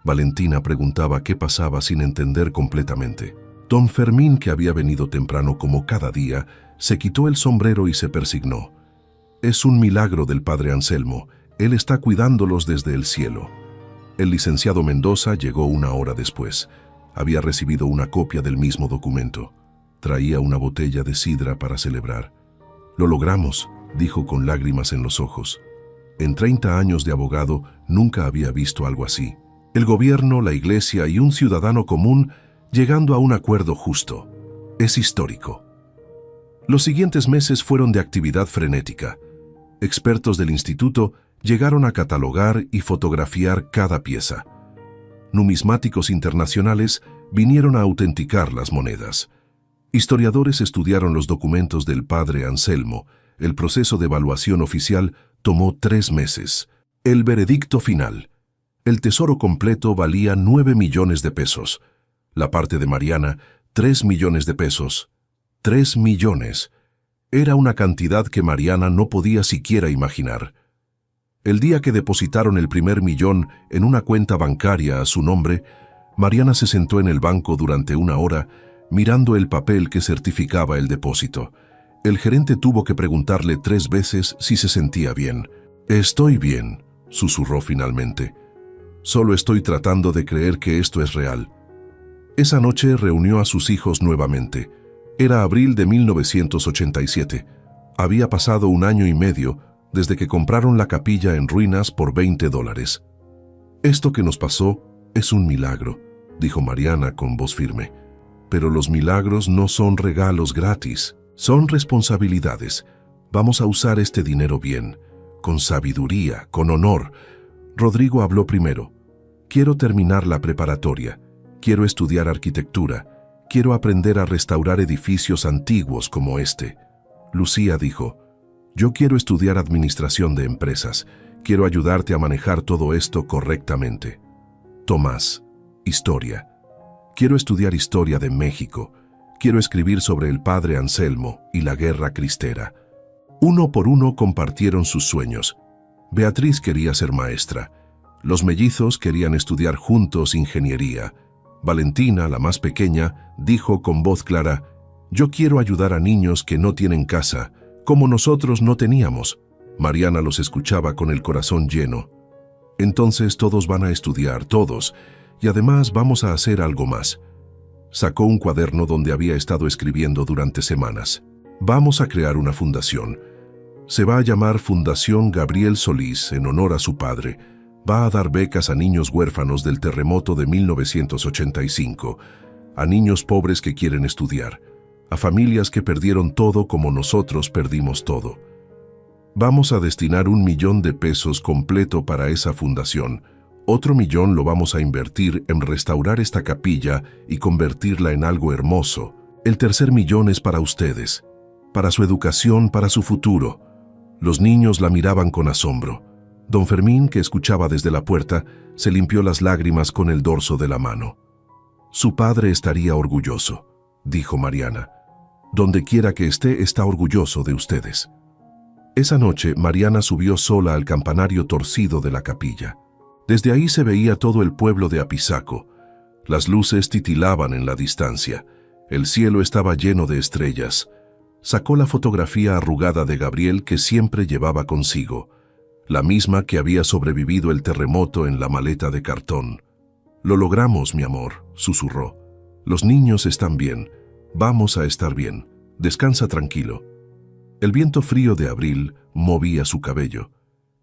Valentina preguntaba qué pasaba sin entender completamente. Don Fermín, que había venido temprano como cada día, se quitó el sombrero y se persignó. Es un milagro del padre Anselmo. Él está cuidándolos desde el cielo. El licenciado Mendoza llegó 1 hora después. Había recibido una copia del mismo documento. Traía una botella de sidra para celebrar. «Lo logramos», dijo con lágrimas en los ojos. En 30 años de abogado nunca había visto algo así. El gobierno, la iglesia y un ciudadano común llegando a un acuerdo justo. Es histórico. Los siguientes meses fueron de actividad frenética. Expertos del instituto llegaron a catalogar y fotografiar cada pieza. Numismáticos internacionales vinieron a autenticar las monedas. Historiadores estudiaron los documentos del padre Anselmo. El proceso de evaluación oficial tomó 3 meses. El veredicto final. El tesoro completo valía 9 millones de pesos. La parte de Mariana, 3 millones de pesos. 3 millones. Era una cantidad que Mariana no podía siquiera imaginar. El día que depositaron el primer millón en una cuenta bancaria a su nombre, Mariana se sentó en el banco durante 1 hora, mirando el papel que certificaba el depósito. El gerente tuvo que preguntarle 3 veces si se sentía bien. «Estoy bien», susurró finalmente. «Solo estoy tratando de creer que esto es real». Esa noche reunió a sus hijos nuevamente. Era abril de 1987. Había pasado 1 año y medio desde que compraron la capilla en ruinas por $20. «Esto que nos pasó es un milagro», dijo Mariana con voz firme. «Pero los milagros no son regalos gratis, son responsabilidades. Vamos a usar este dinero bien, con sabiduría, con honor». Rodrigo habló primero. «Quiero terminar la preparatoria. Quiero estudiar arquitectura. Quiero aprender a restaurar edificios antiguos como este». Lucía dijo: «Yo quiero estudiar administración de empresas. Quiero ayudarte a manejar todo esto correctamente». Tomás: «Historia. Quiero estudiar historia de México. Quiero escribir sobre el padre Anselmo y la guerra cristera». Uno por uno compartieron sus sueños. Beatriz quería ser maestra. Los mellizos querían estudiar juntos ingeniería. Valentina, la más pequeña, dijo con voz clara: «Yo quiero ayudar a niños que no tienen casa, como nosotros no teníamos». Mariana los escuchaba con el corazón lleno. «Entonces todos van a estudiar, todos, y además vamos a hacer algo más». Sacó un cuaderno donde había estado escribiendo durante semanas. Vamos a crear una fundación. Se va a llamar Fundación Gabriel Solís en honor a su padre. Va a dar becas a niños huérfanos del terremoto de 1985, a niños pobres que quieren estudiar, a familias que perdieron todo como nosotros perdimos todo. Vamos a destinar 1 millón de pesos completo para esa fundación. Otro 1 millón lo vamos a invertir en restaurar esta capilla y convertirla en algo hermoso. El tercer 1 millón es para ustedes, para su educación, para su futuro. Los niños la miraban con asombro. Don Fermín, que escuchaba desde la puerta, se limpió las lágrimas con el dorso de la mano. Su padre estaría orgulloso, dijo Mariana. Donde quiera que esté, está orgulloso de ustedes. Esa noche, Mariana subió sola al campanario torcido de la capilla. Desde ahí se veía todo el pueblo de Apizaco. Las luces titilaban en la distancia. El cielo estaba lleno de estrellas. Sacó la fotografía arrugada de Gabriel que siempre llevaba consigo, la misma que había sobrevivido el terremoto en la maleta de cartón. «Lo logramos, mi amor», susurró. «Los niños están bien. Vamos a estar bien. Descansa tranquilo». El viento frío de abril movía su cabello,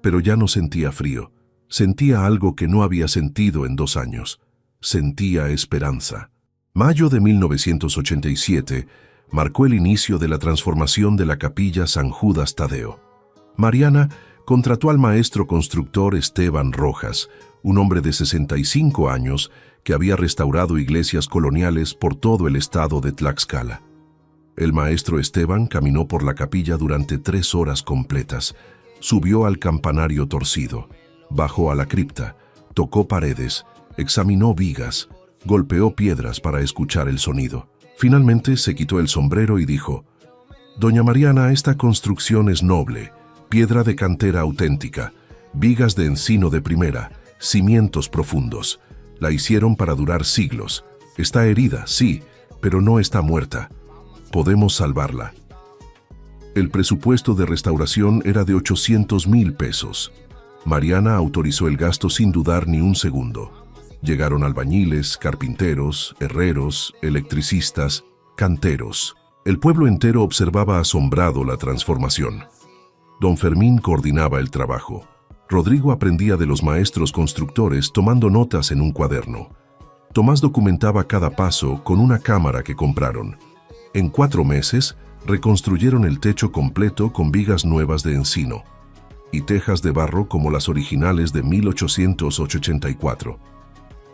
pero ya no sentía frío. Sentía algo que no había sentido en 2 años. Sentía esperanza. Mayo de 1987 marcó el inicio de la transformación de la capilla San Judas Tadeo. Mariana contrató al maestro constructor Esteban Rojas, un hombre de 65 años que había restaurado iglesias coloniales por todo el estado de Tlaxcala. El maestro Esteban caminó por la capilla durante 3 horas completas, subió al campanario torcido, bajó a la cripta, tocó paredes, examinó vigas, golpeó piedras para escuchar el sonido. Finalmente se quitó el sombrero y dijo: «Doña Mariana, esta construcción es noble, piedra de cantera auténtica, vigas de encino de primera, cimientos profundos. La hicieron para durar siglos. Está herida, sí, pero no está muerta. Podemos salvarla». El presupuesto de restauración era de 800,000 pesos. Mariana autorizó el gasto sin dudar ni un segundo. Llegaron albañiles, carpinteros, herreros, electricistas, canteros. El pueblo entero observaba asombrado la transformación. Don Fermín coordinaba el trabajo. Rodrigo aprendía de los maestros constructores tomando notas en un cuaderno. Tomás documentaba cada paso con una cámara que compraron. En 4 meses, reconstruyeron el techo completo con vigas nuevas de encino y tejas de barro como las originales de 1884.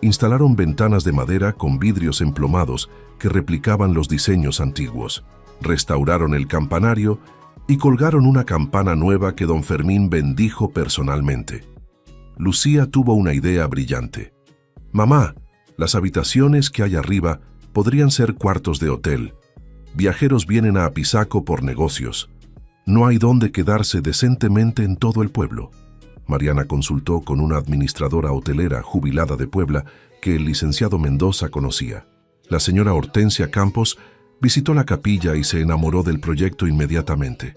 Instalaron ventanas de madera con vidrios emplomados que replicaban los diseños antiguos. Restauraron el campanario y colgaron una campana nueva que don Fermín bendijo personalmente. Lucía tuvo una idea brillante. «Mamá, las habitaciones que hay arriba podrían ser cuartos de hotel. Viajeros vienen a Apizaco por negocios. No hay dónde quedarse decentemente en todo el pueblo». Mariana consultó con una administradora hotelera jubilada de Puebla que el licenciado Mendoza conocía. La señora Hortensia Campos visitó la capilla y se enamoró del proyecto inmediatamente.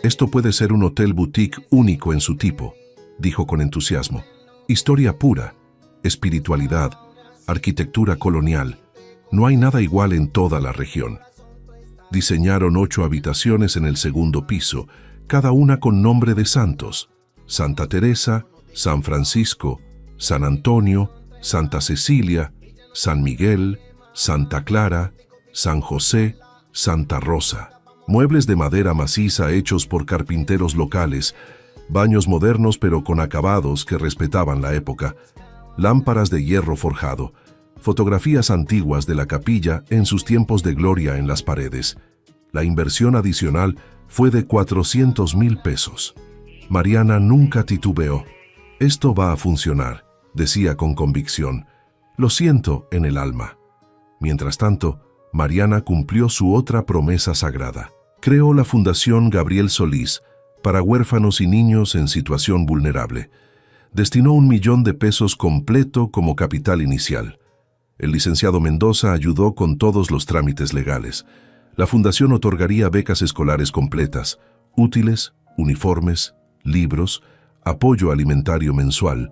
«Esto puede ser un hotel boutique único en su tipo», dijo con entusiasmo. «Historia pura, espiritualidad, arquitectura colonial. No hay nada igual en toda la región». Diseñaron 8 habitaciones en el segundo piso, cada una con nombre de santos: Santa Teresa, San Francisco, San Antonio, Santa Cecilia, San Miguel, Santa Clara, San José, Santa Rosa. Muebles de madera maciza hechos por carpinteros locales, baños modernos pero con acabados que respetaban la época, lámparas de hierro forjado, fotografías antiguas de la capilla en sus tiempos de gloria en las paredes. La inversión adicional fue de 400,000 pesos. Mariana nunca titubeó. «Esto va a funcionar», decía con convicción. «Lo siento en el alma». Mientras tanto, Mariana cumplió su otra promesa sagrada. Creó la Fundación Gabriel Solís para huérfanos y niños en situación vulnerable. Destinó 1 millón de pesos completo como capital inicial. El licenciado Mendoza ayudó con todos los trámites legales. La fundación otorgaría becas escolares completas, útiles, uniformes, libros, apoyo alimentario mensual.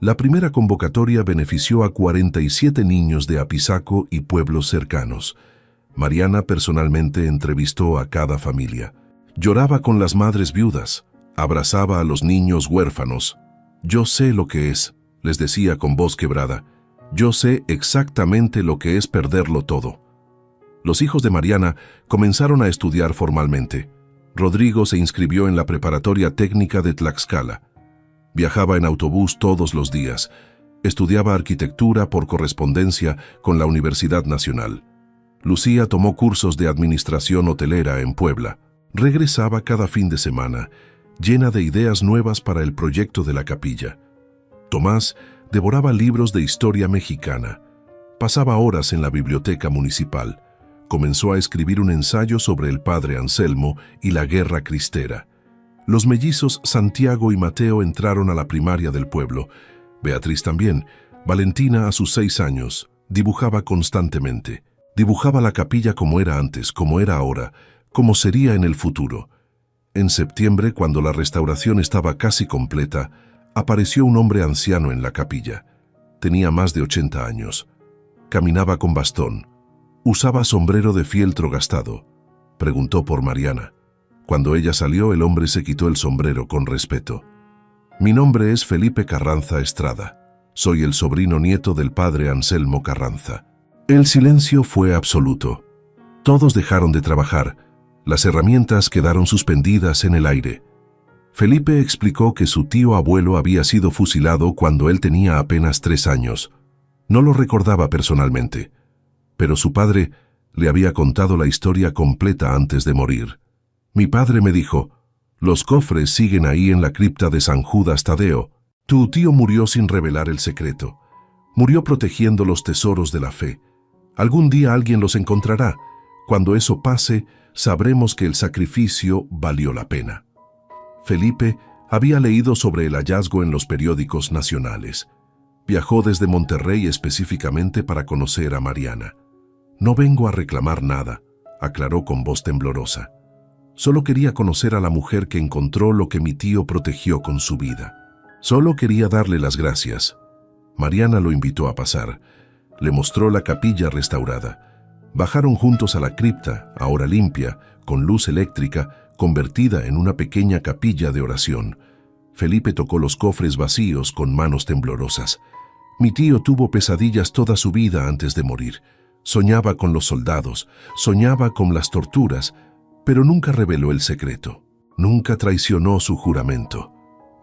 La primera convocatoria benefició a 47 niños de Apizaco y pueblos cercanos. Mariana personalmente entrevistó a cada familia. Lloraba con las madres viudas, abrazaba a los niños huérfanos. «Yo sé lo que es», les decía con voz quebrada. «Yo sé exactamente lo que es perderlo todo». Los hijos de Mariana comenzaron a estudiar formalmente. Rodrigo se inscribió en la Preparatoria Técnica de Tlaxcala. Viajaba en autobús todos los días. Estudiaba arquitectura por correspondencia con la Universidad Nacional. Lucía tomó cursos de administración hotelera en Puebla. Regresaba cada fin de semana, llena de ideas nuevas para el proyecto de la capilla. Tomás devoraba libros de historia mexicana. Pasaba horas en la biblioteca municipal. Comenzó a escribir un ensayo sobre el padre Anselmo y la guerra cristera. Los mellizos Santiago y Mateo entraron a la primaria del pueblo. Beatriz también. Valentina, a sus 6 años, dibujaba constantemente. Dibujaba la capilla como era antes, como era ahora, como sería en el futuro. En septiembre, cuando la restauración estaba casi completa, apareció un hombre anciano en la capilla. Tenía más de 80 años. Caminaba con bastón. Usaba sombrero de fieltro gastado. Preguntó por Mariana. Cuando ella salió, el hombre se quitó el sombrero con respeto. «Mi nombre es Felipe Carranza Estrada. Soy el sobrino nieto del padre Anselmo Carranza». El silencio fue absoluto. Todos dejaron de trabajar. Las herramientas quedaron suspendidas en el aire. Felipe explicó que su tío abuelo había sido fusilado cuando él tenía apenas 3 años. No lo recordaba personalmente, pero su padre le había contado la historia completa antes de morir. «Mi padre me dijo, los cofres siguen ahí en la cripta de San Judas Tadeo. Tu tío murió sin revelar el secreto. Murió protegiendo los tesoros de la fe. Algún día alguien los encontrará. Cuando eso pase, sabremos que el sacrificio valió la pena». Felipe había leído sobre el hallazgo en los periódicos nacionales. Viajó desde Monterrey específicamente para conocer a Mariana. «No vengo a reclamar nada», aclaró con voz temblorosa. «Solo quería conocer a la mujer que encontró lo que mi tío protegió con su vida. Solo quería darle las gracias». Mariana lo invitó a pasar. Le mostró la capilla restaurada. Bajaron juntos a la cripta, ahora limpia, con luz eléctrica, convertida en una pequeña capilla de oración. Felipe tocó los cofres vacíos con manos temblorosas. «Mi tío tuvo pesadillas toda su vida antes de morir. Soñaba con los soldados, soñaba con las torturas, pero nunca reveló el secreto. Nunca traicionó su juramento».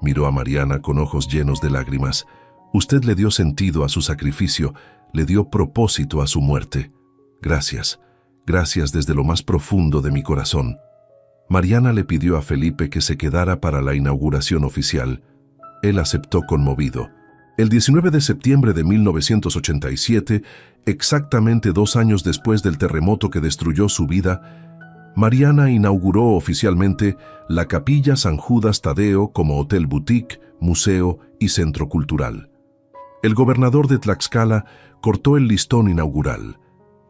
Miró a Mariana con ojos llenos de lágrimas. «Usted le dio sentido a su sacrificio, le dio propósito a su muerte. Gracias, gracias desde lo más profundo de mi corazón». Mariana le pidió a Felipe que se quedara para la inauguración oficial. Él aceptó conmovido. El 19 de septiembre de 1987, exactamente 2 años después del terremoto que destruyó su vida, Mariana inauguró oficialmente la Capilla San Judas Tadeo como hotel boutique, museo y centro cultural. El gobernador de Tlaxcala cortó el listón inaugural.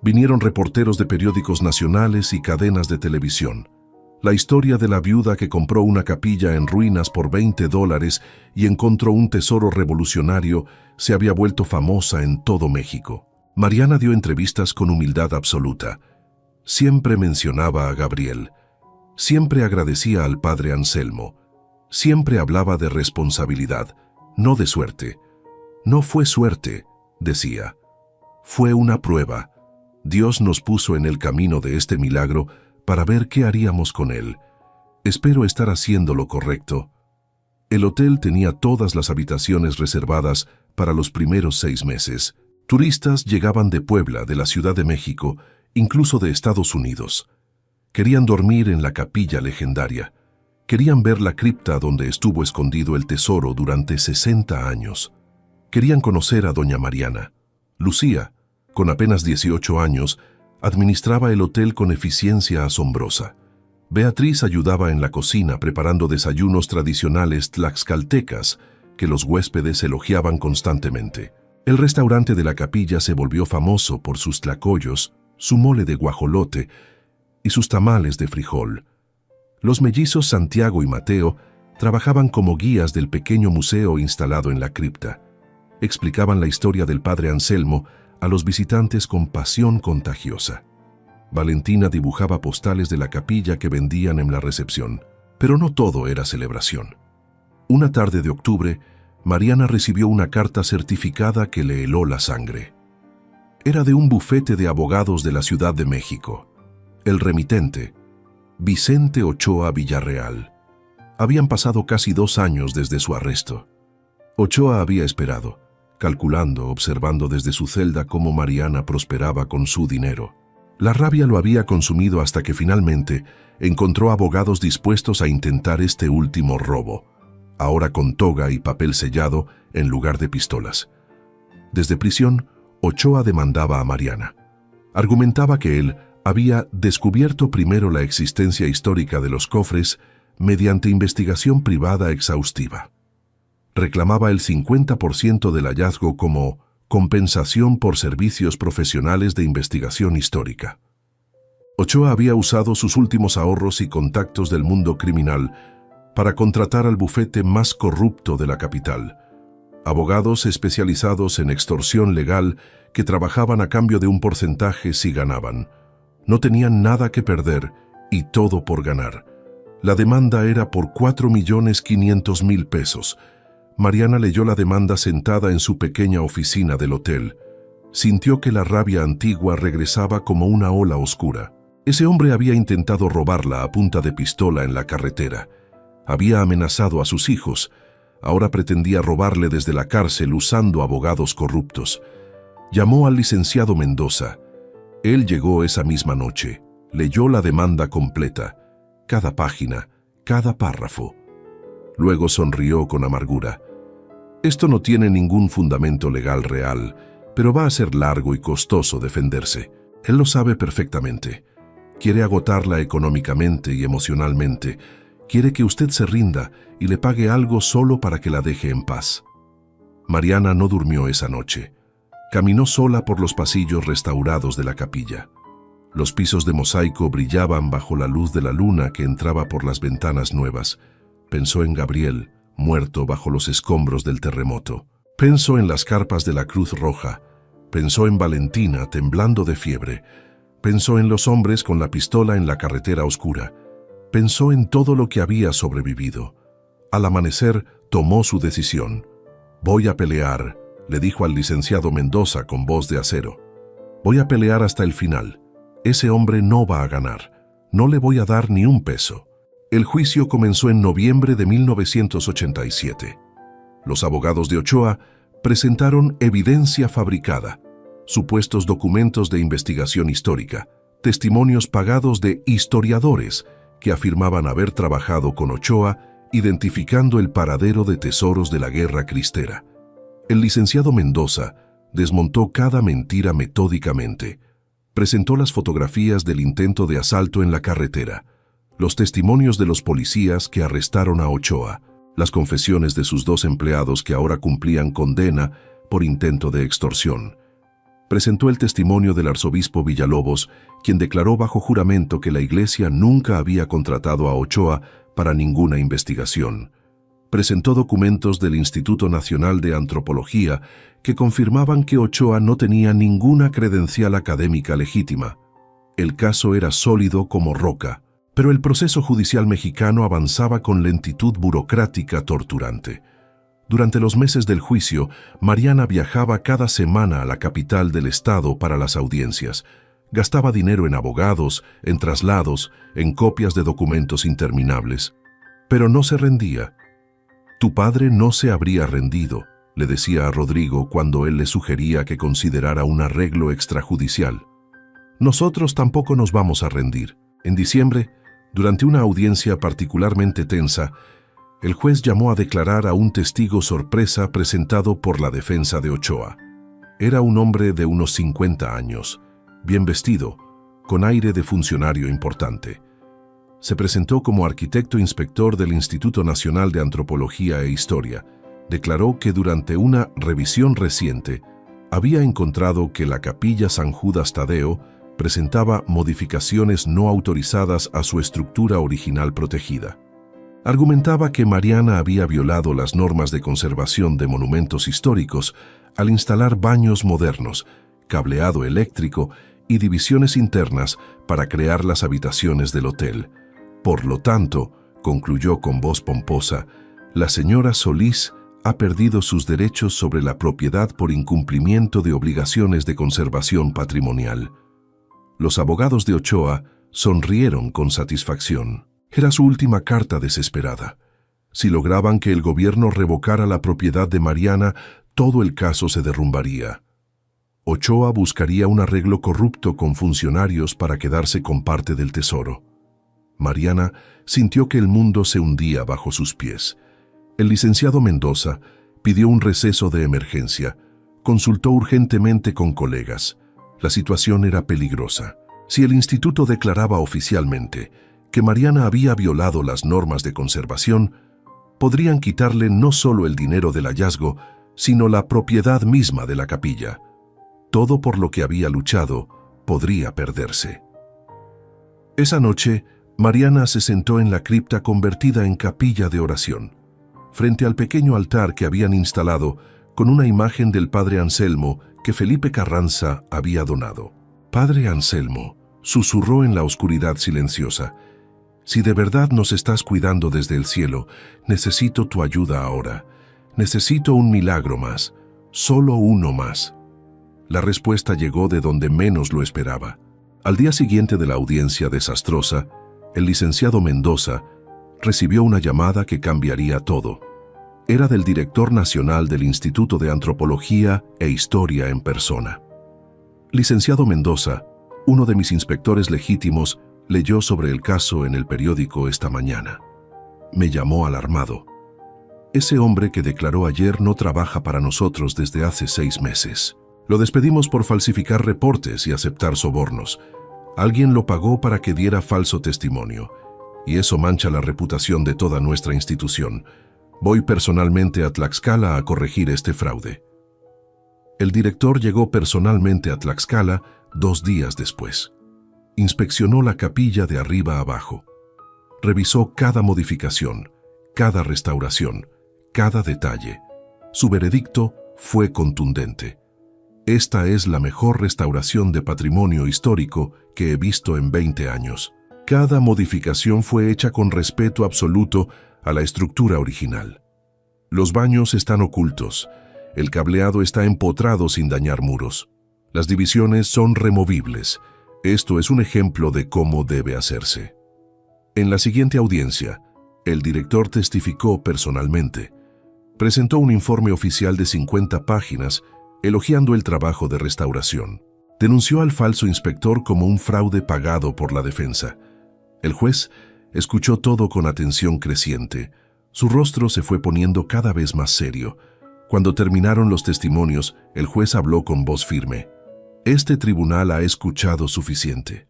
Vinieron reporteros de periódicos nacionales y cadenas de televisión. La historia de la viuda que compró una capilla en ruinas por $20 y encontró un tesoro revolucionario se había vuelto famosa en todo México. Mariana dio entrevistas con humildad absoluta. Siempre mencionaba a Gabriel. Siempre agradecía al padre Anselmo. Siempre hablaba de responsabilidad, no de suerte. «No fue suerte», decía. «Fue una prueba. Dios nos puso en el camino de este milagro para ver qué haríamos con él. Espero estar haciendo lo correcto». El hotel tenía todas las habitaciones reservadas para los primeros 6 meses. Turistas llegaban de Puebla, de la Ciudad de México, incluso de Estados Unidos. Querían dormir en la capilla legendaria. Querían ver la cripta donde estuvo escondido el tesoro durante 60 años. Querían conocer a doña Mariana. Lucía, con apenas 18 años, administraba el hotel con eficiencia asombrosa. Beatriz ayudaba en la cocina preparando desayunos tradicionales tlaxcaltecas que los huéspedes elogiaban constantemente. El restaurante de la capilla se volvió famoso por sus tlacoyos, su mole de guajolote y sus tamales de frijol. Los mellizos Santiago y Mateo trabajaban como guías del pequeño museo instalado en la cripta. explicaban la historia del padre Anselmo a los visitantes con pasión contagiosa. Valentina dibujaba postales de la capilla que vendían en la recepción, pero no todo era celebración. Una tarde de octubre, Mariana recibió una carta certificada que le heló la sangre. Era de un bufete de abogados de la Ciudad de México. El remitente, Vicente Ochoa Villarreal. Habían pasado casi 2 años desde su arresto. Ochoa había esperado, calculando, observando desde su celda cómo Mariana prosperaba con su dinero. La rabia lo había consumido hasta que finalmente encontró abogados dispuestos a intentar este último robo, ahora con toga y papel sellado en lugar de pistolas. Desde prisión, Ochoa demandaba a Mariana. Argumentaba que él había descubierto primero la existencia histórica de los cofres mediante investigación privada exhaustiva. Reclamaba el 50% del hallazgo como compensación por servicios profesionales de investigación histórica. Ochoa había usado sus últimos ahorros y contactos del mundo criminal para contratar al bufete más corrupto de la capital, abogados especializados en extorsión legal que trabajaban a cambio de un porcentaje si ganaban. No tenían nada que perder y todo por ganar. La demanda era por 4.500.000 pesos. Mariana leyó la demanda sentada en su pequeña oficina del hotel. Sintió que la rabia antigua regresaba como una ola oscura. Ese hombre había intentado robarla a punta de pistola en la carretera. Había amenazado a sus hijos. Ahora pretendía robarle desde la cárcel usando abogados corruptos. Llamó al licenciado Mendoza. Él llegó esa misma noche. Leyó la demanda completa, cada página, cada párrafo. Luego sonrió con amargura. Esto no tiene ningún fundamento legal real, pero va a ser largo y costoso defenderse. Él lo sabe perfectamente. Quiere agotarla económicamente y emocionalmente. Quiere que usted se rinda y le pague algo solo para que la deje en paz. Mariana no durmió esa noche. Caminó sola por los pasillos restaurados de la capilla. Los pisos de mosaico brillaban bajo la luz de la luna que entraba por las ventanas nuevas. Pensó en Gabriel, muerto bajo los escombros del terremoto. Pensó en las carpas de la Cruz Roja. Pensó en Valentina temblando de fiebre. Pensó en los hombres con la pistola en la carretera oscura. Pensó en todo lo que había sobrevivido. Al amanecer, tomó su decisión. «Voy a pelear», le dijo al licenciado Mendoza con voz de acero. «Voy a pelear hasta el final. Ese hombre no va a ganar. No le voy a dar ni un peso». El juicio comenzó en noviembre de 1987. Los abogados de Ochoa presentaron evidencia fabricada, supuestos documentos de investigación histórica, testimonios pagados de historiadores que afirmaban haber trabajado con Ochoa identificando el paradero de tesoros de la guerra cristera. El licenciado Mendoza desmontó cada mentira metódicamente. Presentó las fotografías del intento de asalto en la carretera, los testimonios de los policías que arrestaron a Ochoa, las confesiones de sus 2 empleados que ahora cumplían condena por intento de extorsión. Presentó el testimonio del arzobispo Villalobos, quien declaró bajo juramento que la iglesia nunca había contratado a Ochoa para ninguna investigación. Presentó documentos del Instituto Nacional de Antropología que confirmaban que Ochoa no tenía ninguna credencial académica legítima. El caso era sólido como roca, pero el proceso judicial mexicano avanzaba con lentitud burocrática torturante. Durante los meses del juicio, Mariana viajaba cada semana a la capital del estado para las audiencias. Gastaba dinero en abogados, en traslados, en copias de documentos interminables. Pero no se rendía. «Tu padre no se habría rendido», le decía a Rodrigo cuando él le sugería que considerara un arreglo extrajudicial. «Nosotros tampoco nos vamos a rendir». En diciembre, durante una audiencia particularmente tensa, el juez llamó a declarar a un testigo sorpresa presentado por la defensa de Ochoa. Era un hombre de unos 50 años, bien vestido, con aire de funcionario importante. Se presentó como arquitecto inspector del Instituto Nacional de Antropología e Historia. Declaró que durante una revisión reciente había encontrado que la capilla San Judas Tadeo presentaba modificaciones no autorizadas a su estructura original protegida. Argumentaba que Mariana había violado las normas de conservación de monumentos históricos al instalar baños modernos, cableado eléctrico y divisiones internas para crear las habitaciones del hotel. Por lo tanto, concluyó con voz pomposa, la señora Solís ha perdido sus derechos sobre la propiedad por incumplimiento de obligaciones de conservación patrimonial. Los abogados de Ochoa sonrieron con satisfacción. Era su última carta desesperada. Si lograban que el gobierno revocara la propiedad de Mariana, todo el caso se derrumbaría. Ochoa buscaría un arreglo corrupto con funcionarios para quedarse con parte del tesoro. Mariana sintió que el mundo se hundía bajo sus pies. El licenciado Mendoza pidió un receso de emergencia. Consultó urgentemente con colegas. La situación era peligrosa. Si el instituto declaraba oficialmente que Mariana había violado las normas de conservación, podrían quitarle no solo el dinero del hallazgo, sino la propiedad misma de la capilla. Todo por lo que había luchado podría perderse. Esa noche, Mariana se sentó en la cripta convertida en capilla de oración, frente al pequeño altar que habían instalado con una imagen del padre Anselmo que Felipe Carranza había donado. «Padre Anselmo», susurró en la oscuridad silenciosa, «si de verdad nos estás cuidando desde el cielo, necesito tu ayuda ahora. Necesito un milagro más, solo uno más». La respuesta llegó de donde menos lo esperaba. Al día siguiente de la audiencia desastrosa, el licenciado Mendoza recibió una llamada que cambiaría todo. Era del director nacional del Instituto de Antropología e Historia en persona. Licenciado Mendoza, uno de mis inspectores legítimos, leyó sobre el caso en el periódico esta mañana. Me llamó alarmado. Ese hombre que declaró ayer no trabaja para nosotros desde hace 6 meses. Lo despedimos por falsificar reportes y aceptar sobornos. Alguien lo pagó para que diera falso testimonio, y eso mancha la reputación de toda nuestra institución. Voy personalmente a Tlaxcala a corregir este fraude. El director llegó personalmente a Tlaxcala 2 días después. Inspeccionó la capilla de arriba a abajo. Revisó cada modificación, cada restauración, cada detalle. Su veredicto fue contundente. Esta es la mejor restauración de patrimonio histórico que he visto en 20 años. Cada modificación fue hecha con respeto absoluto a la estructura original. Los baños están ocultos. El cableado está empotrado sin dañar muros. Las divisiones son removibles. Esto es un ejemplo de cómo debe hacerse. En la siguiente audiencia, el director testificó personalmente. Presentó un informe oficial de 50 páginas elogiando el trabajo de restauración. Denunció al falso inspector como un fraude pagado por la defensa. El juez escuchó todo con atención creciente. Su rostro se fue poniendo cada vez más serio. Cuando terminaron los testimonios, el juez habló con voz firme. Este tribunal ha escuchado suficiente.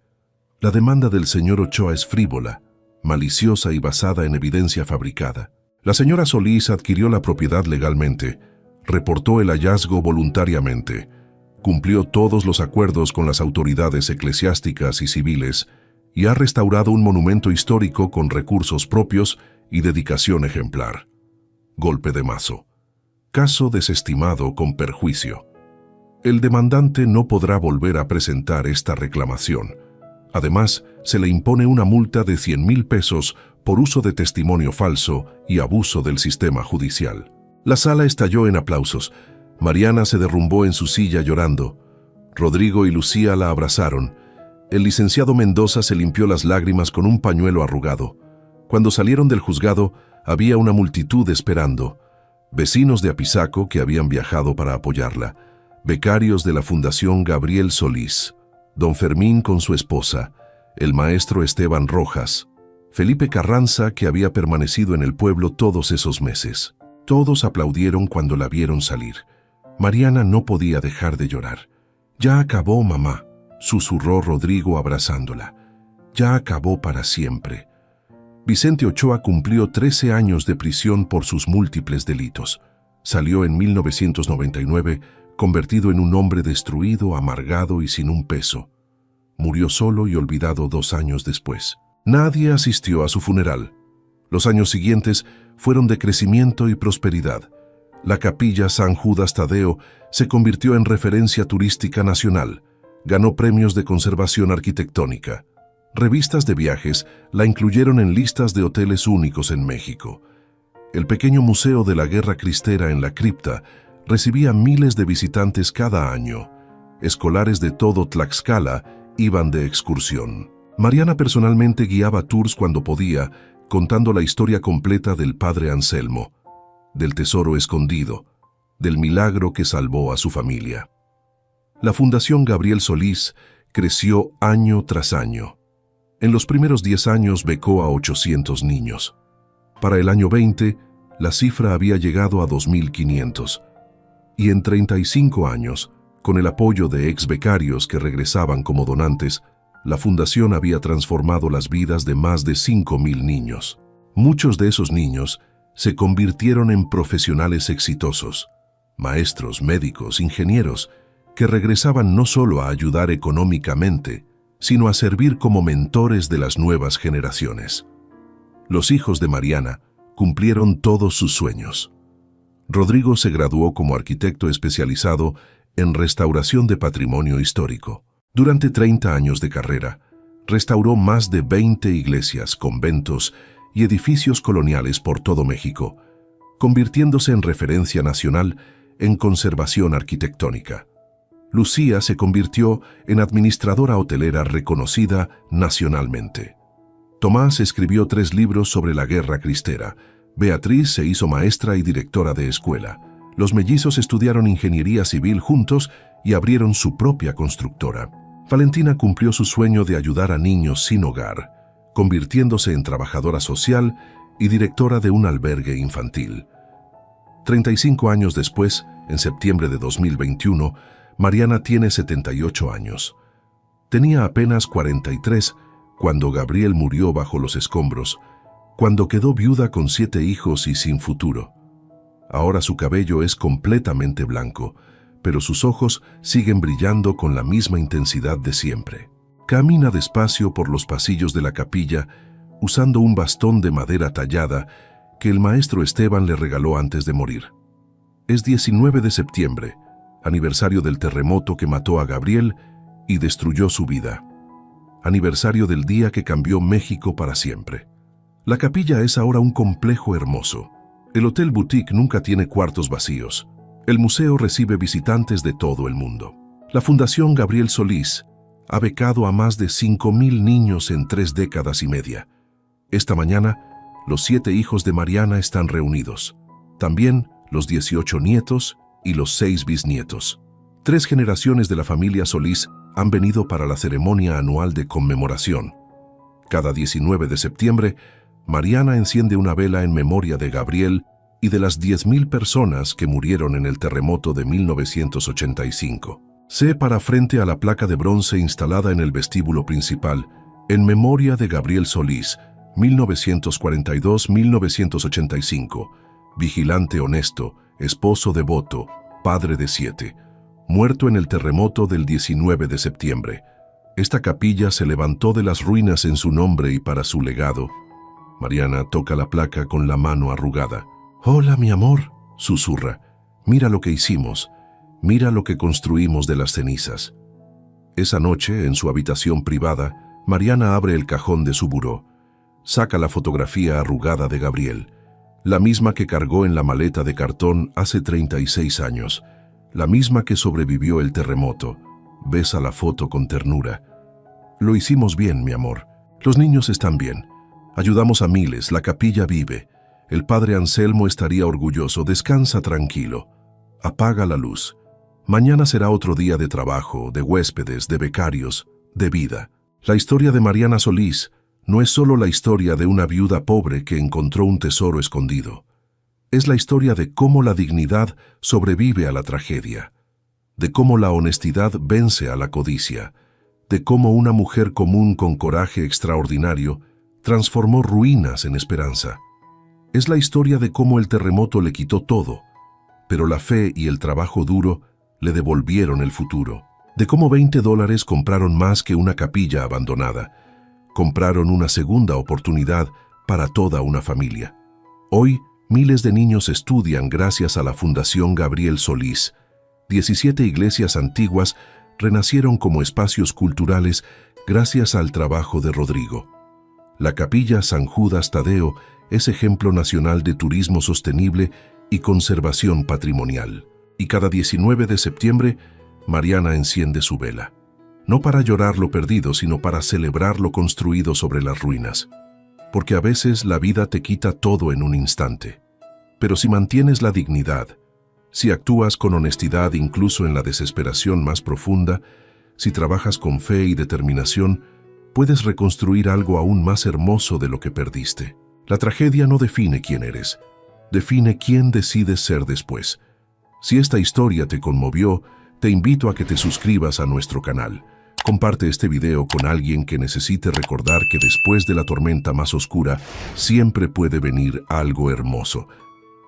La demanda del señor Ochoa es frívola, maliciosa y basada en evidencia fabricada. La señora Solís adquirió la propiedad legalmente, reportó el hallazgo voluntariamente, cumplió todos los acuerdos con las autoridades eclesiásticas y civiles y ha restaurado un monumento histórico con recursos propios y dedicación ejemplar. Golpe de mazo. Caso desestimado con perjuicio. El demandante no podrá volver a presentar esta reclamación. Además, se le impone una multa de 100,000 pesos por uso de testimonio falso y abuso del sistema judicial. La sala estalló en aplausos. Mariana se derrumbó en su silla llorando. Rodrigo y Lucía la abrazaron. El licenciado Mendoza se limpió las lágrimas con un pañuelo arrugado. Cuando salieron del juzgado, había una multitud esperando. Vecinos de Apizaco que habían viajado para apoyarla. Becarios de la Fundación Gabriel Solís. Don Fermín con su esposa. El maestro Esteban Rojas. Felipe Carranza, que había permanecido en el pueblo todos esos meses. Todos aplaudieron cuando la vieron salir. Mariana no podía dejar de llorar. «Ya acabó, mamá», susurró Rodrigo abrazándola. «Ya acabó para siempre». Vicente Ochoa cumplió 13 años de prisión por sus múltiples delitos. Salió en 1999, convertido en un hombre destruido, amargado y sin un peso. Murió solo y olvidado 2 años después. Nadie asistió a su funeral. Los años siguientes fueron de crecimiento y prosperidad. La capilla San Judas Tadeo se convirtió en referencia turística nacional. Ganó premios de conservación arquitectónica. Revistas de viajes la incluyeron en listas de hoteles únicos en México. El pequeño museo de la Guerra Cristera en la cripta recibía miles de visitantes cada año. Escolares de todo Tlaxcala iban de excursión. Mariana personalmente guiaba tours cuando podía, contando la historia completa del padre Anselmo, del tesoro escondido, del milagro que salvó a su familia. La Fundación Gabriel Solís creció año tras año. En los primeros 10 años becó a 800 niños. Para el año 20, la cifra había llegado a 2.500. Y en 35 años, con el apoyo de ex becarios que regresaban como donantes, la fundación había transformado las vidas de más de 5.000 niños. Muchos de esos niños se convirtieron en profesionales exitosos, maestros, médicos, ingenieros, que regresaban no solo a ayudar económicamente, sino a servir como mentores de las nuevas generaciones. Los hijos de Mariana cumplieron todos sus sueños. Rodrigo se graduó como arquitecto especializado en restauración de patrimonio histórico. Durante 30 años de carrera, restauró más de 20 iglesias, conventos y edificios coloniales por todo México, convirtiéndose en referencia nacional en conservación arquitectónica. Lucía se convirtió en administradora hotelera reconocida nacionalmente. Tomás escribió 3 libros sobre la Guerra Cristera. Beatriz se hizo maestra y directora de escuela. Los mellizos estudiaron ingeniería civil juntos y abrieron su propia constructora. Valentina cumplió su sueño de ayudar a niños sin hogar, convirtiéndose en trabajadora social y directora de un albergue infantil. 35 años después, en septiembre de 2021, Mariana tiene 78 años. Tenía apenas 43 cuando Gabriel murió bajo los escombros, cuando quedó viuda con 7 hijos y sin futuro. Ahora su cabello es completamente blanco, pero sus ojos siguen brillando con la misma intensidad de siempre. Camina despacio por los pasillos de la capilla, usando un bastón de madera tallada que el maestro Esteban le regaló antes de morir. Es 19 de septiembre, aniversario del terremoto que mató a Gabriel y destruyó su vida. Aniversario del día que cambió México para siempre. La capilla es ahora un complejo hermoso. El Hotel Boutique nunca tiene cuartos vacíos. El museo recibe visitantes de todo el mundo. La Fundación Gabriel Solís ha becado a más de 5.000 niños en 3 décadas y media. Esta mañana, los 7 hijos de Mariana están reunidos. También los 18 nietos y los 6 bisnietos. 3 generaciones de la familia Solís han venido para la ceremonia anual de conmemoración. Cada 19 de septiembre, Mariana enciende una vela en memoria de Gabriel y de las 10.000 personas que murieron en el terremoto de 1985. Se para frente a la placa de bronce instalada en el vestíbulo principal, en memoria de Gabriel Solís, 1942-1985, vigilante honesto, esposo devoto, padre de 7, muerto en el terremoto del 19 de septiembre. Esta capilla se levantó de las ruinas en su nombre y para su legado. Mariana toca la placa con la mano arrugada. «Hola, mi amor», susurra. «Mira lo que hicimos. Mira lo que construimos de las cenizas». Esa noche, en su habitación privada, Mariana abre el cajón de su buró. Saca la fotografía arrugada de Gabriel, la misma que cargó en la maleta de cartón hace 36 años, la misma que sobrevivió el terremoto. Besa la foto con ternura. «Lo hicimos bien, mi amor. Los niños están bien. Ayudamos a miles, la capilla vive. El padre Anselmo estaría orgulloso. Descansa tranquilo. Apaga la luz. Mañana será otro día de trabajo, de huéspedes, de becarios, de vida». La historia de Mariana Solís no es solo la historia de una viuda pobre que encontró un tesoro escondido. Es la historia de cómo la dignidad sobrevive a la tragedia, de cómo la honestidad vence a la codicia, de cómo una mujer común con coraje extraordinario transformó ruinas en esperanza. Es la historia de cómo el terremoto le quitó todo, pero la fe y el trabajo duro le devolvieron el futuro. De cómo $20 compraron más que una capilla abandonada. Compraron una segunda oportunidad para toda una familia. Hoy, miles de niños estudian gracias a la Fundación Gabriel Solís. 17 iglesias antiguas renacieron como espacios culturales gracias al trabajo de Rodrigo. La Capilla San Judas Tadeo es ejemplo nacional de turismo sostenible y conservación patrimonial. Y cada 19 de septiembre, Mariana enciende su vela. No para llorar lo perdido, sino para celebrar lo construido sobre las ruinas. Porque a veces la vida te quita todo en un instante. Pero si mantienes la dignidad, si actúas con honestidad incluso en la desesperación más profunda, si trabajas con fe y determinación, puedes reconstruir algo aún más hermoso de lo que perdiste. La tragedia no define quién eres, define quién decides ser después. Si esta historia te conmovió, te invito a que te suscribas a nuestro canal. Comparte este video con alguien que necesite recordar que después de la tormenta más oscura, siempre puede venir algo hermoso.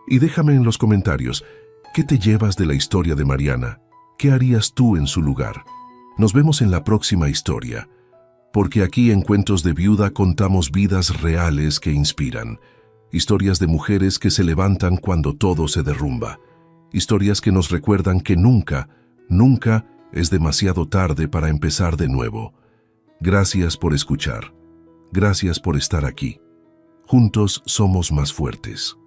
Y déjame en los comentarios, ¿qué te llevas de la historia de Mariana? ¿Qué harías tú en su lugar? Nos vemos en la próxima historia, porque aquí en Cuentos de Viuda contamos vidas reales que inspiran. Historias de mujeres que se levantan cuando todo se derrumba. Historias que nos recuerdan que nunca, nunca es demasiado tarde para empezar de nuevo. Gracias por escuchar. Gracias por estar aquí. Juntos somos más fuertes.